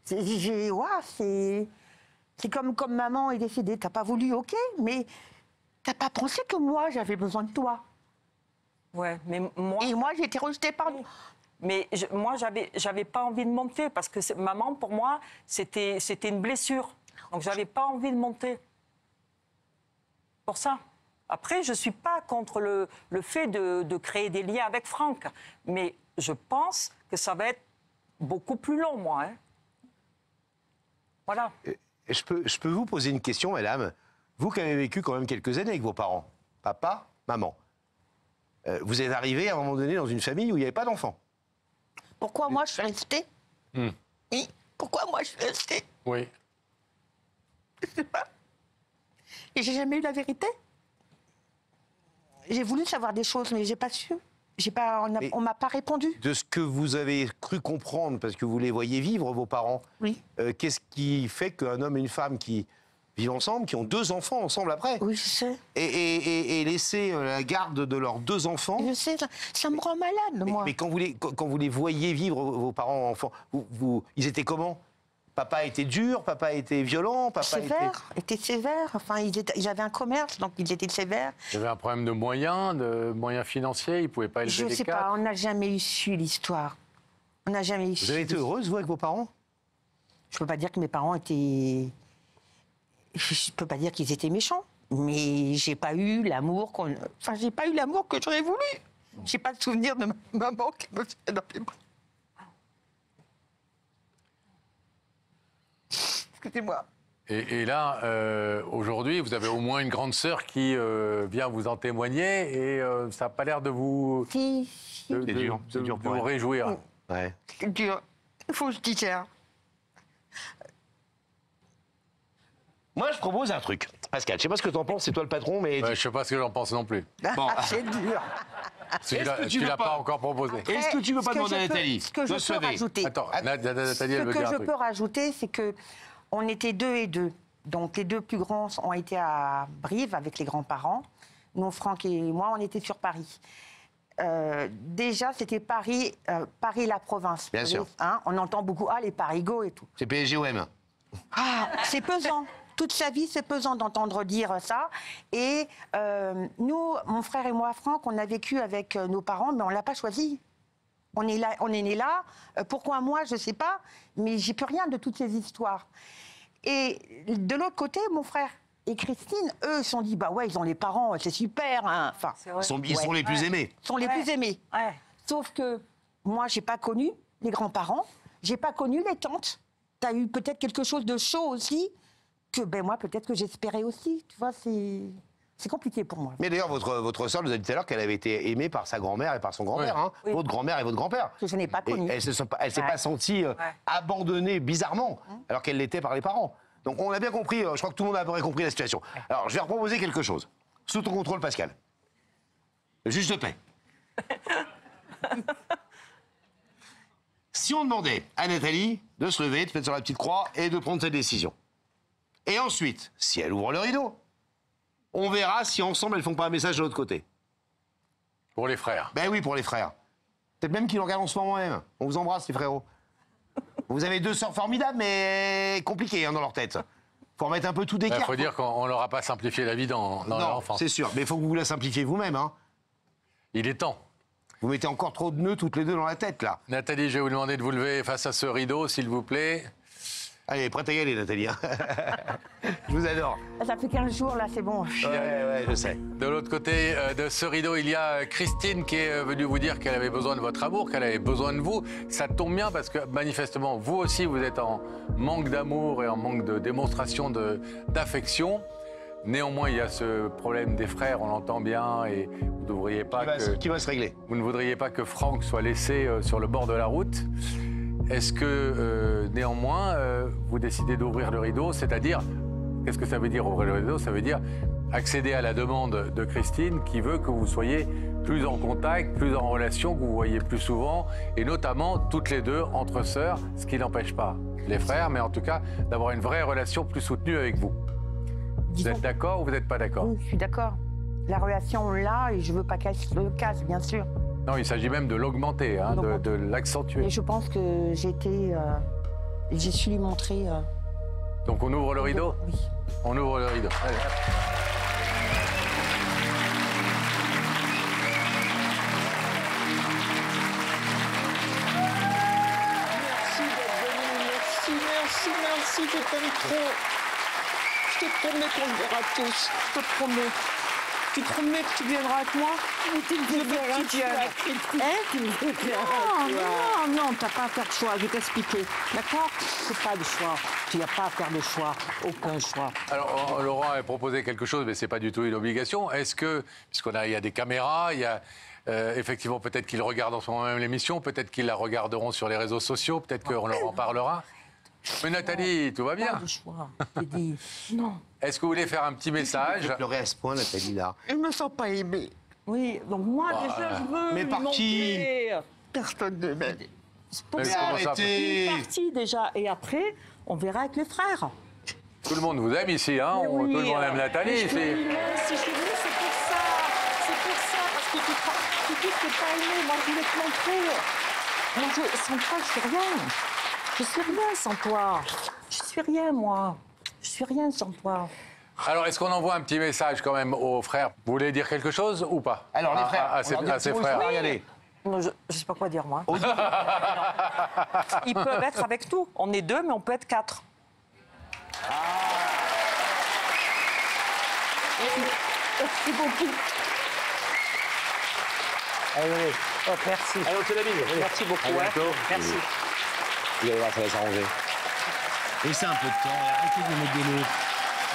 C'est comme maman est décédée. T'as pas voulu, ok, mais t'as pas pensé que moi, j'avais besoin de toi. Ouais, mais moi... Et moi, j'ai été rejetée par... Mais moi, j'avais pas envie de monter parce que maman, pour moi, c'était une blessure. Donc, j'avais pas envie de monter. Pour ça. Après, je suis pas contre le fait de créer des liens avec Franck. Mais je pense que ça va être beaucoup plus long, moi. Hein. Voilà. Je peux vous poser une question, madame? Vous qui avez vécu quand même quelques années avec vos parents, papa, maman, vous êtes arrivé à un moment donné dans une famille où il n'y avait pas d'enfants. Pourquoi moi je suis restée? Oui. Pourquoi moi je suis restée? Oui. Je sais pas. Et j'ai jamais eu la vérité. J'ai voulu savoir des choses, mais j'ai pas su. On m'a pas répondu. De ce que vous avez cru comprendre, parce que vous les voyez vivre, vos parents, oui. Qu'est-ce qui fait qu'un homme et une femme qui vivent ensemble, qui ont 2 enfants ensemble après, oui, je sais. Et laisser la garde de leurs 2 enfants... Je sais, ça me rend malade, moi. Mais quand vous les voyez vivre, vos parents enfants, ils étaient comment? Papa était dur, papa était violent, papa était sévère. Enfin, ils avaient un commerce, donc ils étaient sévères. Il y avait un problème de moyens financiers, ils ne pouvaient pas élever les 4. Je sais pas, on n'a jamais su l'histoire. On n'a jamais eu. Vous avez été heureuse, vous, avec vos parents? Je peux pas dire que mes parents étaient... Je peux pas dire qu'ils étaient méchants, Mais j'ai pas eu l'amour j'ai pas eu l'amour que j'aurais voulu. J'ai pas de souvenir de ma maman qui me fait dans les bras. Excusez-moi. Et là, aujourd'hui, vous avez au moins une grande sœur qui vient vous en témoigner et ça n'a pas l'air de vous... C'est dur pour vous elle. réjouir. Ouais. C'est dur. Il faut que je digère. Moi, je propose un truc. Pascal, je sais pas ce que t'en penses, c'est toi le patron, mais... Je sais pas ce que j'en pense non plus. Bon. C'est dur. Tu l'as pas encore proposé. Est-ce que tu veux pas demander à Nathalie Ce que je peux rajouter, Attends, Nathalie, elle veut dire un ce que je truc. peux rajouter, c'est que on était 2 et 2. Donc les 2 plus grands ont été à Brive avec les grands-parents. Nous, Franck et moi, on était sur Paris. Déjà, c'était Paris, la province. Bien sûr. Hein, on entend beaucoup les parigots et tout. C'est PSG-OM. Ah, c'est pesant. Toute sa vie, c'est pesant d'entendre dire ça. Et nous, mon frère et moi, Franck, on a vécu avec nos parents, mais on l'a pas choisi. On est né là. Pourquoi moi, je sais pas, mais j'ai plus rien de toutes ces histoires. Et de l'autre côté, mon frère et Christine, eux, se sont dit, bah ouais, ils ont les parents, c'est super. Hein. Enfin, ils sont les plus aimés. Ils sont les plus aimés. Sauf que moi, j'ai pas connu les grands-parents, j'ai pas connu les tantes. Tu as eu peut-être quelque chose de chaud aussi, que ben moi, peut-être que j'espérais aussi. Tu vois, c'est compliqué pour moi. Mais d'ailleurs, votre sœur nous a dit tout à l'heure qu'elle avait été aimée par sa grand-mère et par son grand-père. Hein. Oui. Votre grand-mère et votre grand-père. Que je n'ai pas connu. Elle ne s'est pas sentie abandonnée bizarrement, alors qu'elle l'était par les parents. Donc on a bien compris, je crois que tout le monde a à peu près compris la situation. Alors, je vais proposer quelque chose. Sous ton contrôle, Pascal. Le juge de paix. Si on demandait à Nathalie de se lever, de se mettre sur la petite croix et de prendre cette décision. Et ensuite, si elle ouvre le rideau, on verra si ensemble elles font pas un message de l'autre côté. Pour les frères. Ben oui, pour les frères. Peut-être même qu'ils nous regardent en ce moment même. On vous embrasse, les frérots. Vous avez 2 sœurs formidables, mais compliquées dans leur tête. Faut remettre un peu tout d'équerre. Il faut dire qu'on leur a pas simplifié la vie dans leur enfance. C'est sûr, mais il faut que vous la simplifiez vous-même. Hein. Il est temps. Vous mettez encore trop de nœuds toutes les 2 dans la tête, là. Nathalie, je vais vous demander de vous lever face à ce rideau, s'il vous plaît. Allez, prête à y aller, Nathalie. Je vous adore. Ça fait 15 jours, là, c'est bon. Ouais, je sais. De l'autre côté de ce rideau, il y a Christine qui est venue vous dire qu'elle avait besoin de votre amour, qu'elle avait besoin de vous. Ça tombe bien parce que, manifestement, vous aussi, vous êtes en manque d'amour et en manque de démonstration d'affection. Néanmoins, il y a ce problème des frères, on l'entend bien, et vous ne devriez pas qui va se régler. Vous ne voudriez pas que Franck soit laissé sur le bord de la route. Est-ce que, néanmoins, vous décidez d'ouvrir le rideau, c'est-à-dire, qu'est-ce que ça veut dire ouvrir le rideau? Ça veut dire accéder à la demande de Christine qui veut que vous soyez plus en contact, plus en relation, que vous voyez plus souvent, et notamment toutes les 2 entre sœurs, ce qui n'empêche pas les frères, mais en tout cas d'avoir une vraie relation plus soutenue avec vous. Vous êtes d'accord ou vous n'êtes pas d'accord? Oui, je suis d'accord. La relation, on l'a, et je veux pas qu'elle se casse, bien sûr. Non, il s'agit même de l'augmenter, hein, de l'accentuer. Et je pense que j'ai su lui montrer... Donc on ouvre le rideau? Oui. On ouvre le rideau. Allez. Merci d'être venu, merci, je t'aime trop. Je te promets qu'on le verra tous, je te promets. Tu te promets que tu viendras avec moi? Tu me Non, t'as pas à faire de choix, je vais t'expliquer. D'accord? C'est pas de choix. Tu n'as pas à faire de choix, aucun choix. Alors, Laurent a proposé quelque chose, mais c'est pas du tout une obligation. Est-ce que, il y a des caméras, il y a effectivement peut-être qu'ils regardent en ce moment même l'émission, peut-être qu'ils la regarderont sur les réseaux sociaux, peut-être qu'on leur en parlera. Mais Nathalie, tout va bien. Pas de choix, j'ai dit non. Est-ce que vous voulez faire un petit message? Vous pleurez à ce point, Nathalie, là. Je me sens pas aimée. Oui, donc moi, déjà, je veux. Mais par qui? Personne ne m'aime. Mais arrêtez! Une partie, déjà. Et après, on verra avec les frères. Tout le monde vous aime ici, hein? Oui, tout le monde aime Nathalie ici. Si je suis venue, c'est pour ça. C'est pour ça, parce que tu dis que t'es pas aimé. Moi, je voulais te montrer. Moi, sans toi, je suis rien. Je suis rien sans toi. Je suis rien, moi. Je suis rien sans toi. Alors, est-ce qu'on envoie un petit message quand même aux frères? Vous voulez dire quelque chose ou pas? Alors, les frères, à ses frères. Regardez. Non, je ne sais pas quoi dire, moi. Ils peuvent être avec nous. On est 2, mais on peut être 4. Merci beaucoup. Allez, Oh, merci. allez, on te la bise. Merci beaucoup. À bientôt. Merci. Vous allez voir, ça va s'arranger. Laissez un peu de temps et arrêtez de me mettre de l'eau.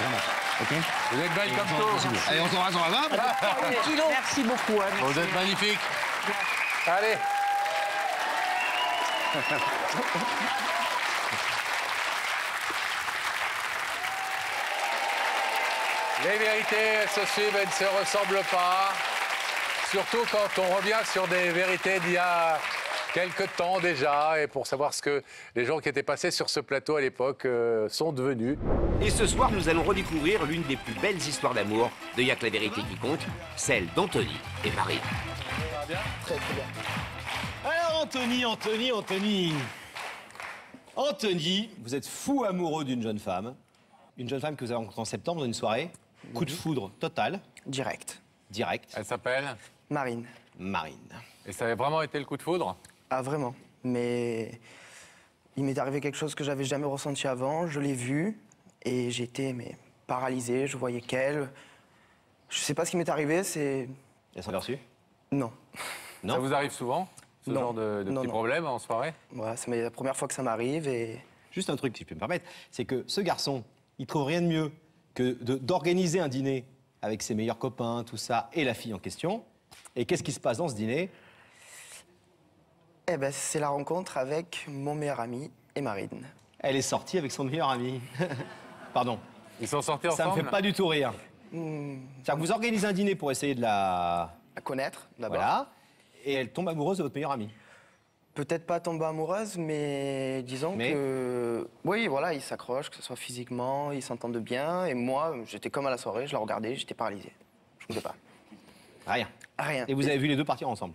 Vraiment. Ok? Vous êtes belle comme tout. Allez, on t'embrasse, on va. Merci beaucoup. Hein, Vous êtes magnifique. Allez. Les vérités, elles se suivent, elles ne se ressemblent pas. Surtout quand on revient sur des vérités d'il y a quelque temps déjà, et pour savoir ce que les gens qui étaient passés sur ce plateau à l'époque sont devenus. Et ce soir, nous allons redécouvrir l'une des plus belles histoires d'amour de Y'a que la vérité qui compte, celle d'Anthony et Marie. Très, très bien. Alors Anthony, vous êtes fou amoureux d'une jeune femme que vous avez rencontrée en septembre dans une soirée. Coup de foudre total. Direct. Elle s'appelle Marine. Et ça avait vraiment été le coup de foudre? Ah, vraiment. Mais il m'est arrivé quelque chose que j'avais jamais ressenti avant. Je l'ai vue et j'étais paralysé. Je voyais qu'elle. Je sais pas ce qui m'est arrivé, c'est... Elle s'en est reçue? Non. Ça vous arrive souvent, ce genre de petits problèmes en soirée? Ouais, c'est la première fois que ça m'arrive et... Juste un truc, si je peux me permettre, c'est que ce garçon, il trouve rien de mieux que d'organiser un dîner avec ses meilleurs copains, tout ça, et la fille en question. Et qu'est-ce qui se passe dans ce dîner? Eh ben, c'est la rencontre avec mon meilleur ami et Marine. Elle est sortie avec son meilleur ami. Pardon. Ils sont sortis ensemble? Ça me fait pas du tout rire. C'est-à-dire que vous organisez un dîner pour essayer de la connaître, d'abord. Voilà. Et elle tombe amoureuse de votre meilleur ami. Peut-être pas tomber amoureuse, mais disons que... Oui, voilà, ils s'accrochent, que ce soit physiquement, ils s'entendent bien. Et moi, j'étais comme à la soirée, je la regardais, j'étais paralysé. Je ne sais pas. Rien. Rien. Et vous avez vu les deux partir ensemble?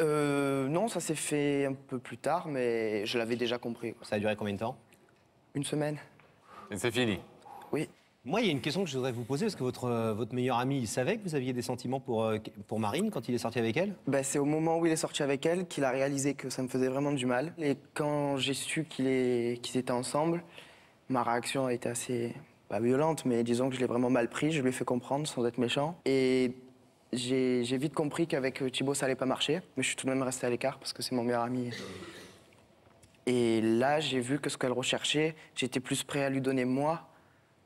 Non, ça s'est fait un peu plus tard, mais je l'avais déjà compris. Ça a duré combien de temps? Une semaine. Et c'est fini? Oui. Moi, il y a une question que je voudrais vous poser, parce que votre meilleur ami, il savait que vous aviez des sentiments pour Marine quand il est sorti avec elle? Ben, c'est au moment où il est sorti avec elle qu'il a réalisé que ça me faisait vraiment du mal. Et quand j'ai su qu'ils étaient ensemble, ma réaction a été assez violente, mais disons que je l'ai vraiment mal pris, je lui ai fait comprendre sans être méchant. Et j'ai vite compris qu'avec Thibaut, ça allait pas marcher, mais je suis tout de même resté à l'écart parce que c'est mon meilleur ami. Et là, j'ai vu que ce qu'elle recherchait, j'étais plus prêt à lui donner moi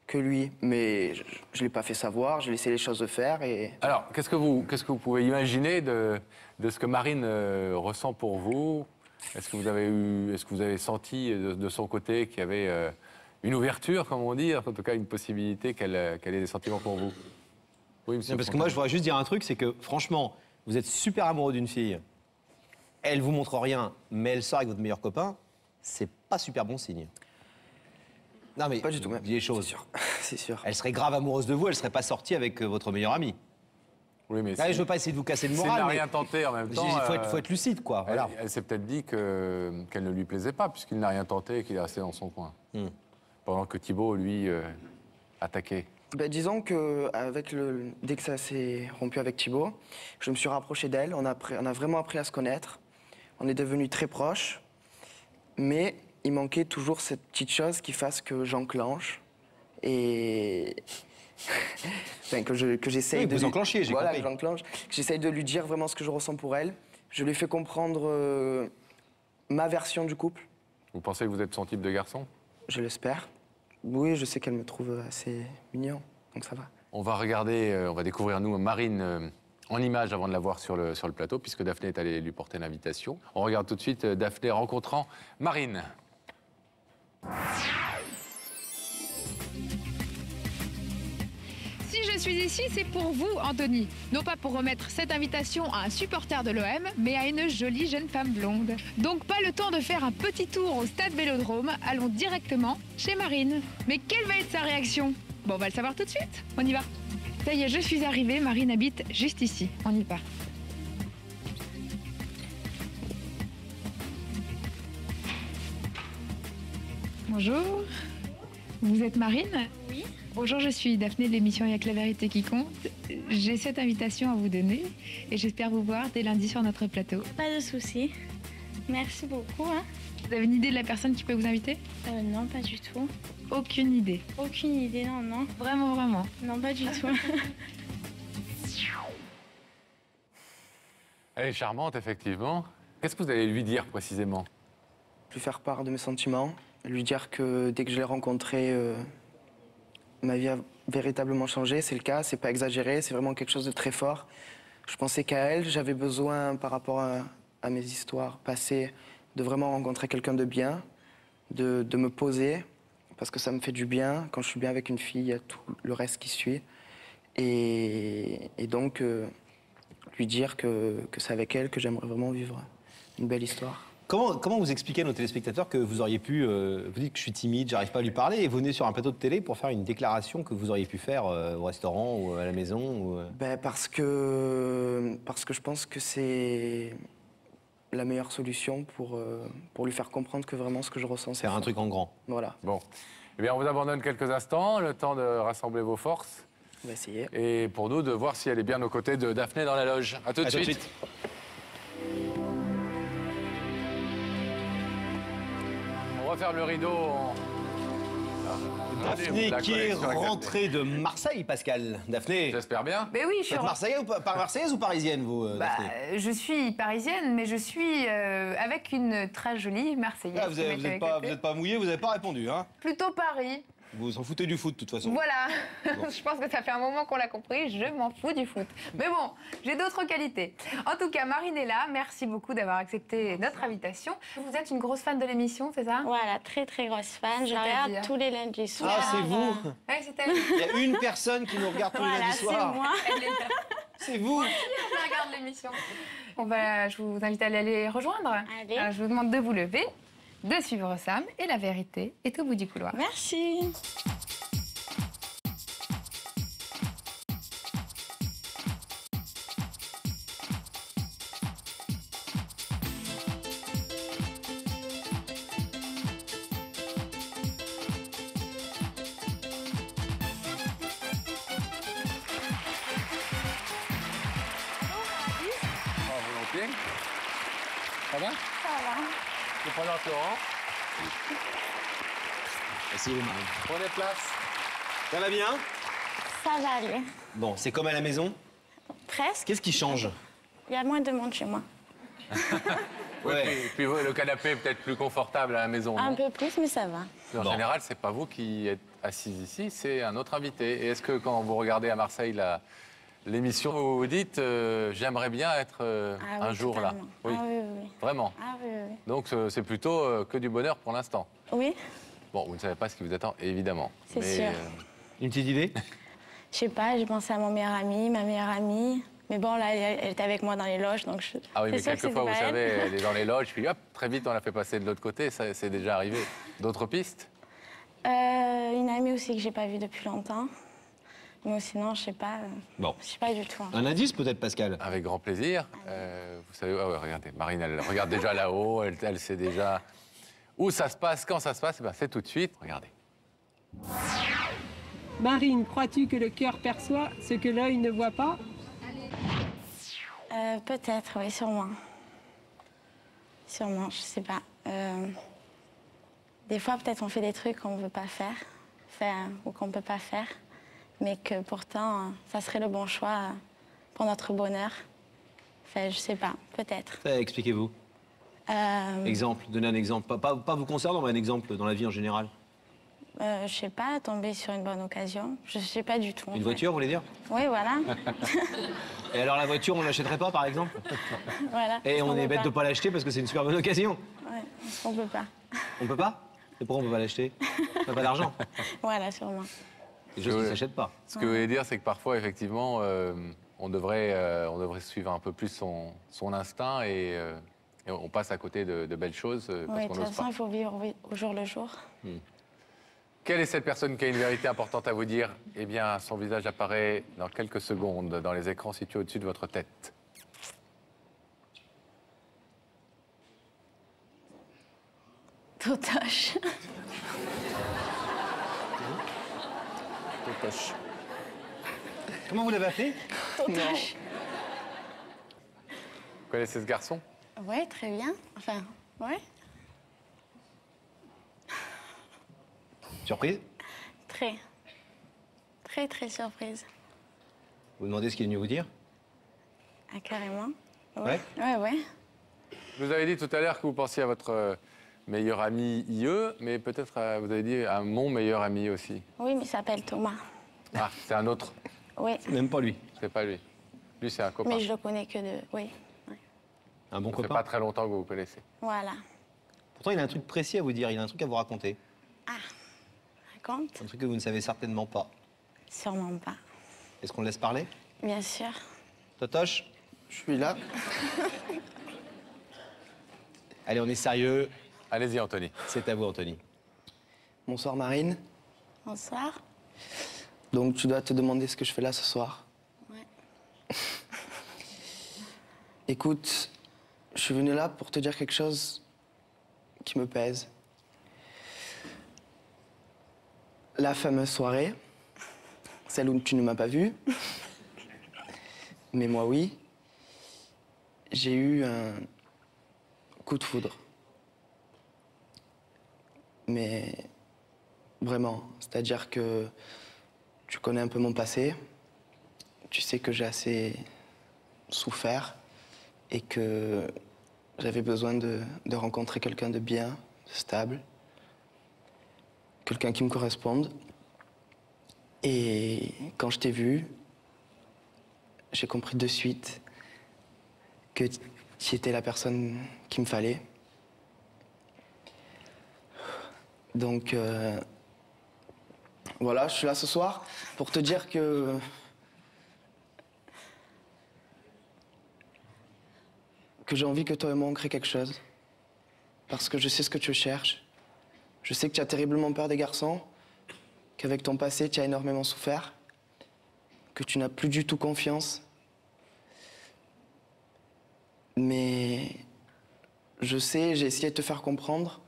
que lui, mais je ne l'ai pas fait savoir, j'ai laissé les choses se faire et... Alors, qu'est-ce que vous pouvez imaginer de ce que Marine ressent pour vous? Est-ce que vous avez senti de son côté qu'il y avait une ouverture, comme on dit, en tout cas une possibilité qu'elle ait des sentiments pour vous? Oui, monsieur. Parce que moi, je voudrais juste dire un truc, c'est que franchement, vous êtes super amoureux d'une fille, elle vous montre rien, mais elle sort avec votre meilleur copain, c'est pas super bon signe. Non mais, pas du tout, dis les choses. C'est sûr. Elle serait grave amoureuse de vous, elle serait pas sortie avec votre meilleur ami. Oui, mais je veux pas essayer de vous casser le moral. Elle n'a rien tenté en même temps. Il faut être lucide, quoi. Voilà. Elle s'est peut-être dit qu'elle ne lui plaisait pas, puisqu'il n'a rien tenté et qu'il est resté dans son coin. Pendant que Thibaut, lui, attaquait. Ben, disons que dès que ça s'est rompu avec Thibaut, je me suis rapproché d'elle. On a vraiment appris à se connaître. On est devenus très proches. Mais il manquait toujours cette petite chose qui fasse que j'enclenche et enfin, que j'essaye de... Vous enclenchiez, j'ai compris. Voilà, que j'enclenche. J'essaye de lui dire vraiment ce que je ressens pour elle. Je lui ai fait comprendre ma version du couple. Vous pensez que vous êtes son type de garçon? Je l'espère. Oui, je sais qu'elle me trouve assez mignon, donc ça va. On va regarder, on va découvrir, nous, Marine en images avant de la voir sur le plateau, puisque Daphné est allée lui porter l'invitation. On regarde tout de suite Daphné rencontrant Marine. Si je suis ici, c'est pour vous, Anthony. Non pas pour remettre cette invitation à un supporter de l'OM, mais à une jolie jeune femme blonde. Donc pas le temps de faire un petit tour au stade Vélodrome, allons directement chez Marine. Mais quelle va être sa réaction? Bon, on va le savoir tout de suite. On y va. Ça y est, je suis arrivée, Marine habite juste ici. On y part. Bonjour. Vous êtes Marine? Oui. Bonjour, je suis Daphné de l'émission Y'a que la vérité qui compte. J'ai cette invitation à vous donner et j'espère vous voir dès lundi sur notre plateau. Pas de souci. Merci beaucoup. Vous avez une idée de la personne qui peut vous inviter? Non, pas du tout. Aucune idée. Aucune idée, non, non. Vraiment, vraiment. Non, pas du tout. Elle est charmante, effectivement. Qu'est-ce que vous allez lui dire, précisément? Lui faire part de mes sentiments, lui dire que dès que je l'ai rencontrée, ma vie a véritablement changé. C'est le cas, c'est pas exagéré, c'est vraiment quelque chose de très fort. Je pensais qu'à elle, j'avais besoin, par rapport à mes histoires passées, de vraiment rencontrer quelqu'un de bien, de me poser, parce que ça me fait du bien. Quand je suis bien avec une fille, il y a tout le reste qui suit. Et donc, lui dire que c'est avec elle que j'aimerais vraiment vivre une belle histoire. Comment vous expliquez à nos téléspectateurs que vous auriez pu... vous dites que je suis timide, j'arrive pas à lui parler, et vous venez sur un plateau de télé pour faire une déclaration que vous auriez pu faire au restaurant ou à la maison ou... Parce que je pense que c'est la meilleure solution pour lui faire comprendre que vraiment ce que je ressens, c'est faire un truc en grand. Voilà. Bon. Eh bien, on vous abandonne quelques instants, le temps de rassembler vos forces. On va essayer. Et pour nous, de voir si elle est bien aux côtés de Daphné dans la loge. À tout de suite. On referme le rideau. Daphné qui est rentrée de Marseille, Pascal. Daphné. J'espère bien. Mais oui, je suis Marseillaise ou parisienne, vous, Daphné? Je suis parisienne, mais je suis avec une très jolie Marseillaise. Ah, vous n'êtes pas mouillé, vous n'avez pas répondu, hein? Plutôt Paris. Vous vous en foutez du foot, de toute façon. Voilà. Bon. Je pense que ça fait un moment qu'on l'a compris, je m'en fous du foot. Mais bon, j'ai d'autres qualités. En tout cas, Marinella, merci beaucoup d'avoir accepté notre invitation. Vous êtes une grosse fan de l'émission, c'est ça? Voilà, très très grosse fan. Je regarde tous les lundis soirs. Ah, c'est vous? Ouais, c'est elle. Il y a une personne qui nous regarde tous les lundis soirs. C'est moi. C'est vous? Je regarde l'émission. Je vous invite à aller les rejoindre. Allez. Alors, je vous demande de vous lever, de suivre Sam, et la vérité est au bout du couloir. Merci. Volontiers. Ça va? Ça va. Je prends Laurent. Asseyez-vous, Marine. Prenez place. Ça va bien? Ça va aller. Bon, c'est comme à la maison? Presque. Qu'est-ce qui change? Il y a moins de monde chez moi. Ouais. Et puis le canapé est peut-être plus confortable à la maison. Un non? peu plus, mais ça va. En général, c'est pas vous qui êtes assise ici, c'est un autre invité. Et est-ce que quand vous regardez à Marseille l'émission, vous vous dites j'aimerais bien être un jour totalement. là? Oui. Ah oui, oui. Vraiment? Ah oui, oui. Donc c'est plutôt que du bonheur pour l'instant. Oui. Bon, vous ne savez pas ce qui vous attend, évidemment. C'est sûr. Une petite idée? Je sais pas, j'ai pensé à mon meilleur ami, ma meilleure amie. Mais bon, là, elle était avec moi dans les loges, donc je... Ah oui, mais c'est sûr que quelquefois, vous c'était pas savez, elle. elle est dans les loges, puis hop, très vite, on la fait passer de l'autre côté, ça c'est déjà arrivé. D'autres pistes? Une amie aussi que j'ai pas vue depuis longtemps. Mais sinon, je sais pas. Bon. Je sais pas du tout. Hein. Un indice peut-être, Pascal? Avec grand plaisir. Vous savez, ouais, regardez, Marine, elle regarde déjà là-haut, elle sait déjà où ça se passe, quand ça se passe, ben, c'est tout de suite. Regardez. Marine, crois-tu que le cœur perçoit ce que l'œil ne voit pas? Peut-être, oui, sûrement. Sûrement, je sais pas. Des fois, peut-être on fait des trucs qu'on ne veut pas faire ou qu'on ne peut pas faire, mais que pourtant, ça serait le bon choix pour notre bonheur. Enfin, je sais pas, peut-être. Expliquez-vous. Exemple, donnez un exemple. Pas vous concernant, mais un exemple dans la vie en général. Je sais pas, tomber sur une bonne occasion. Je sais pas du tout. Une voiture, vous voulez dire? Oui, voilà. Et alors la voiture, on l'achèterait pas, par exemple? Voilà. Et on est bête de pas pas l'acheter parce que c'est une super bonne occasion. Ouais, on peut pas. On peut pas? Et pourquoi on peut pas l'acheter? On n'a pas d'argent. Voilà, sûrement. Les choses ne s'achètent pas. Ce que vous voulez dire, c'est que parfois, effectivement, on devrait suivre un peu plus son instinct et on passe à côté de belles choses parce Oui, de qu'on toute n'ose façon, pas. il faut vivre au jour le jour. Quelle est cette personne qui a une vérité importante à vous dire? Eh bien, son visage apparaît dans quelques secondes dans les écrans situés au-dessus de votre tête. Totoche. Totoche. Comment vous l'avez appelé? Totoche. Vous connaissez ce garçon? Ouais, très bien. Enfin, ouais. Surprise? Très. Très, très surprise. Vous demandez ce qu'il est venu vous dire? Ah, carrément. Ouais. Ouais. Vous avez dit tout à l'heure que vous pensiez à votre meilleur ami IE, mais peut-être vous avez dit à mon meilleur ami aussi. Oui, mais il s'appelle Thomas. Ah, c'est un autre. Oui. Même pas lui. C'est pas lui. Lui, c'est un copain. Mais je le connais que de... Oui. Un bon Ça fait copain? pas très longtemps que vous vous connaissez. Voilà. Pourtant, il a un truc précis à vous dire, il a un truc à vous raconter. Raconte. Un truc que vous ne savez certainement pas. Sûrement pas. Est-ce qu'on le laisse parler? Bien sûr. Totoche? Je suis là. Allez, on est sérieux. Allez-y, Anthony. C'est à vous, Anthony. Bonsoir Marine. Bonsoir. Donc tu dois te demander ce que je fais là ce soir. Ouais. Écoute, je suis venu là pour te dire quelque chose qui me pèse. La fameuse soirée, celle où tu ne m'as pas vue, mais moi oui, j'ai eu un coup de foudre. Mais vraiment, c'est-à-dire que tu connais un peu mon passé, tu sais que j'ai assez souffert et que j'avais besoin de rencontrer quelqu'un de bien, de stable, quelqu'un qui me corresponde. Et quand je t'ai vu, j'ai compris de suite que tu étais la personne qu'il me fallait. Donc, voilà, je suis là ce soir pour te dire que j'ai envie que toi et moi on crée quelque chose. Parce que je sais ce que tu cherches. Je sais que tu as terriblement peur des garçons, qu'avec ton passé, tu as énormément souffert, que tu n'as plus du tout confiance. Mais je sais, j'ai essayé de te faire comprendre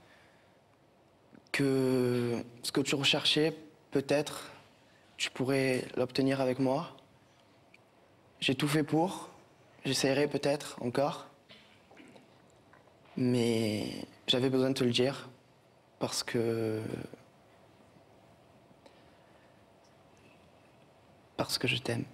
que ce que tu recherchais, peut-être, tu pourrais l'obtenir avec moi. J'ai tout fait pour, j'essaierai peut-être encore. Mais j'avais besoin de te le dire parce que je t'aime.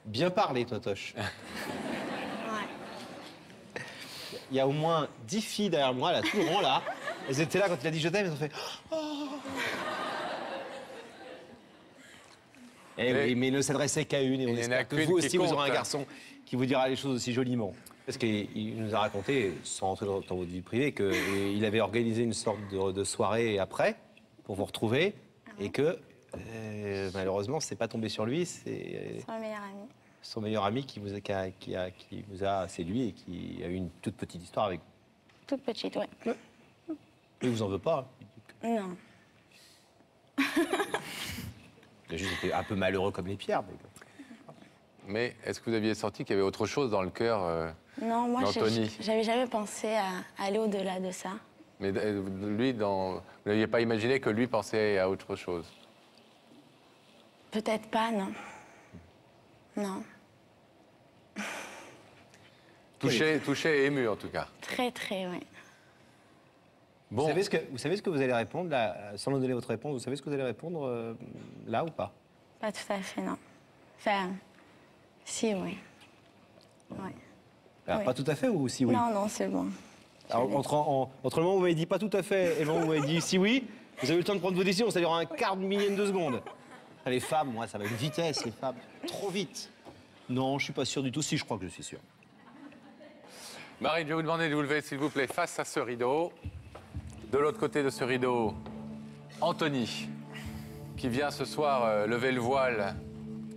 Bien parlé, Totoche. Il y a au moins 10 filles derrière moi, là, tout le rond, là. Elles étaient là quand il a dit je t'aime, elles ont fait... Oh. Oui, mais il ne s'adressait qu'à une, et on espère que vous aussi, vous aurez un garçon qui vous dira les choses aussi joliment. Parce qu'il nous a raconté, sans rentrer dans votre vie privée, qu'il avait organisé une sorte de soirée après, pour vous retrouver, et que, malheureusement, c'est pas tombé sur lui, c'est... Son meilleur ami. Son meilleur ami qui vous a séduit et qui a eu une toute petite histoire avec vous. Toute petite, ouais. Il vous en veut pas? Non. Il a juste été un peu malheureux comme les pierres. Mais est-ce que vous aviez senti qu'il y avait autre chose dans le cœur Non, moi, d'Anthony? j'avais jamais pensé à aller au-delà de ça. Mais lui, vous n'aviez pas imaginé que lui pensait à autre chose? Peut-être pas, non. Non. Touché et ému, en tout cas. Très, très, oui. Bon. Vous savez ce que vous allez répondre, là, sans nous donner votre réponse, vous savez ce que vous allez répondre là ou pas? Pas tout à fait, non. Enfin, si, oui. Ouais. Alors, oui. Pas tout à fait ou si oui? Non, non, c'est bon. Alors, entre le moment où vous m'avez dit pas tout à fait et le moment où vous m'avez dit si oui, vous avez eu le temps de prendre vos décisions, ça dure un quart de millième de seconde. Les femmes, moi, ça va à une vitesse, les femmes. Trop vite. Non, je suis pas sûr du tout. Si, je crois que je suis sûr. Marine, je vais vous demander de vous lever, s'il vous plaît, face à ce rideau. De l'autre côté de ce rideau, Anthony, qui vient ce soir lever le voile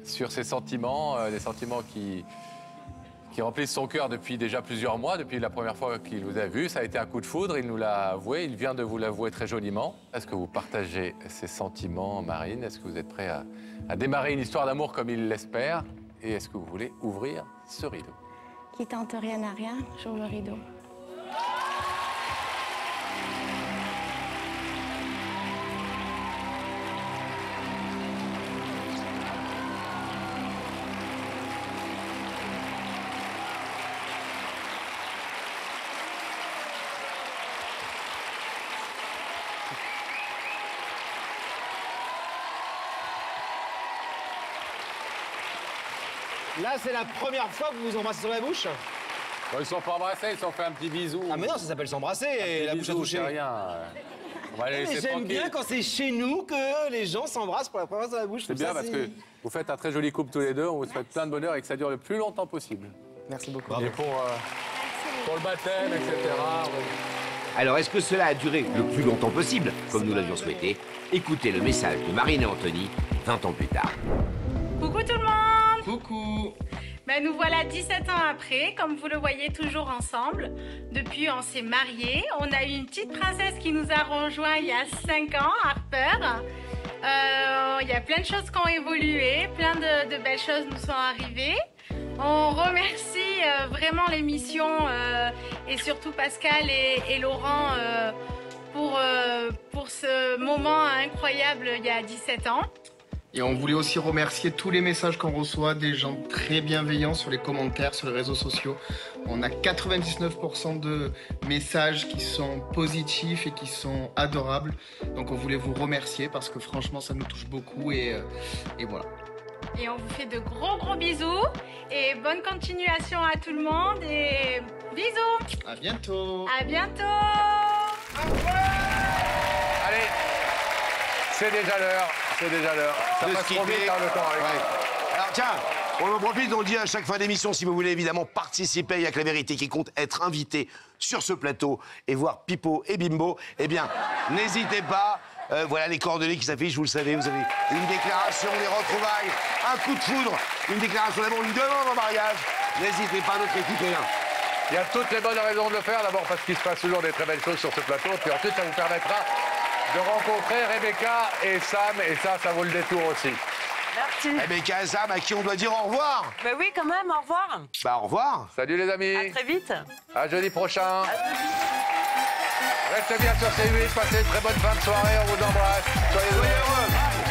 sur ses sentiments, des sentiments qui remplissent son cœur depuis déjà plusieurs mois, depuis la première fois qu'il vous a vu. Ça a été un coup de foudre, il nous l'a avoué, il vient de vous l'avouer très joliment. Est-ce que vous partagez ces sentiments, Marine? Est-ce que vous êtes prêt à démarrer une histoire d'amour comme il l'espère? Et est-ce que vous voulez ouvrir ce rideau? Qui tente rien à rien, j'ouvre le rideau. Là, c'est la première fois que vous vous embrassez sur la bouche? Bon, ils sont pas embrassés, ils se sont fait un petit bisou. Ah mais non, ça s'appelle s'embrasser et la bouche à toucher. Rien. On va les laisser J'aime tranquilles. bien quand c'est chez nous que les gens s'embrassent pour la première fois sur la bouche. C'est bien parce que vous faites un très joli couple tous les deux. On vous souhaite plein de bonheur et que ça dure le plus longtemps possible. Merci beaucoup. Et pour le baptême, etc. Alors, est-ce que cela a duré le plus longtemps possible, comme nous l'avions souhaité? Écoutez le message de Marine et Anthony 20 ans plus tard. Coucou tout le monde! Coucou! Ben, nous voilà 17 ans après, comme vous le voyez, toujours ensemble. Depuis, on s'est mariés. On a eu une petite princesse qui nous a rejoints il y a 5 ans, Harper. Il y a plein de choses qui ont évolué, plein de belles choses nous sont arrivées. On remercie vraiment l'émission et surtout Pascal et Laurent pour ce moment incroyable il y a 17 ans. Et on voulait aussi remercier tous les messages qu'on reçoit, des gens très bienveillants sur les commentaires, sur les réseaux sociaux. On a 99% de messages qui sont positifs et qui sont adorables. Donc on voulait vous remercier parce que franchement ça nous touche beaucoup et voilà. Et on vous fait de gros bisous et bonne continuation à tout le monde et bisous. À bientôt. À bientôt. Allez, c'est déjà l'heure. C'est déjà l'heure. Ça passe trop vite dans le temps. Alors tiens, on en profite, on le dit à chaque fin d'émission, si vous voulez évidemment participer, il y a que la vérité qui compte, être invité sur ce plateau et voir Pipo et Bimbo, eh bien, n'hésitez pas. Voilà les coordonnées qui s'affichent, vous le savez, vous avez une déclaration, des retrouvailles, un coup de foudre, une déclaration d'amour, une demande en mariage. N'hésitez pas, notre équipe est là. Il y a toutes les bonnes raisons de le faire. D'abord parce qu'il se passe toujours des très belles choses sur ce plateau. Puis ensuite, ça vous permettra de rencontrer Rebecca et Sam. Et ça vaut le détour aussi. Merci. Rebecca et Sam, à qui on doit dire au revoir. Bah oui, quand même, au revoir. Bah au revoir. Salut les amis. À très vite. À jeudi prochain. Restez bien sur C8, passez une très bonne fin de soirée, on vous embrasse. Soyez heureux.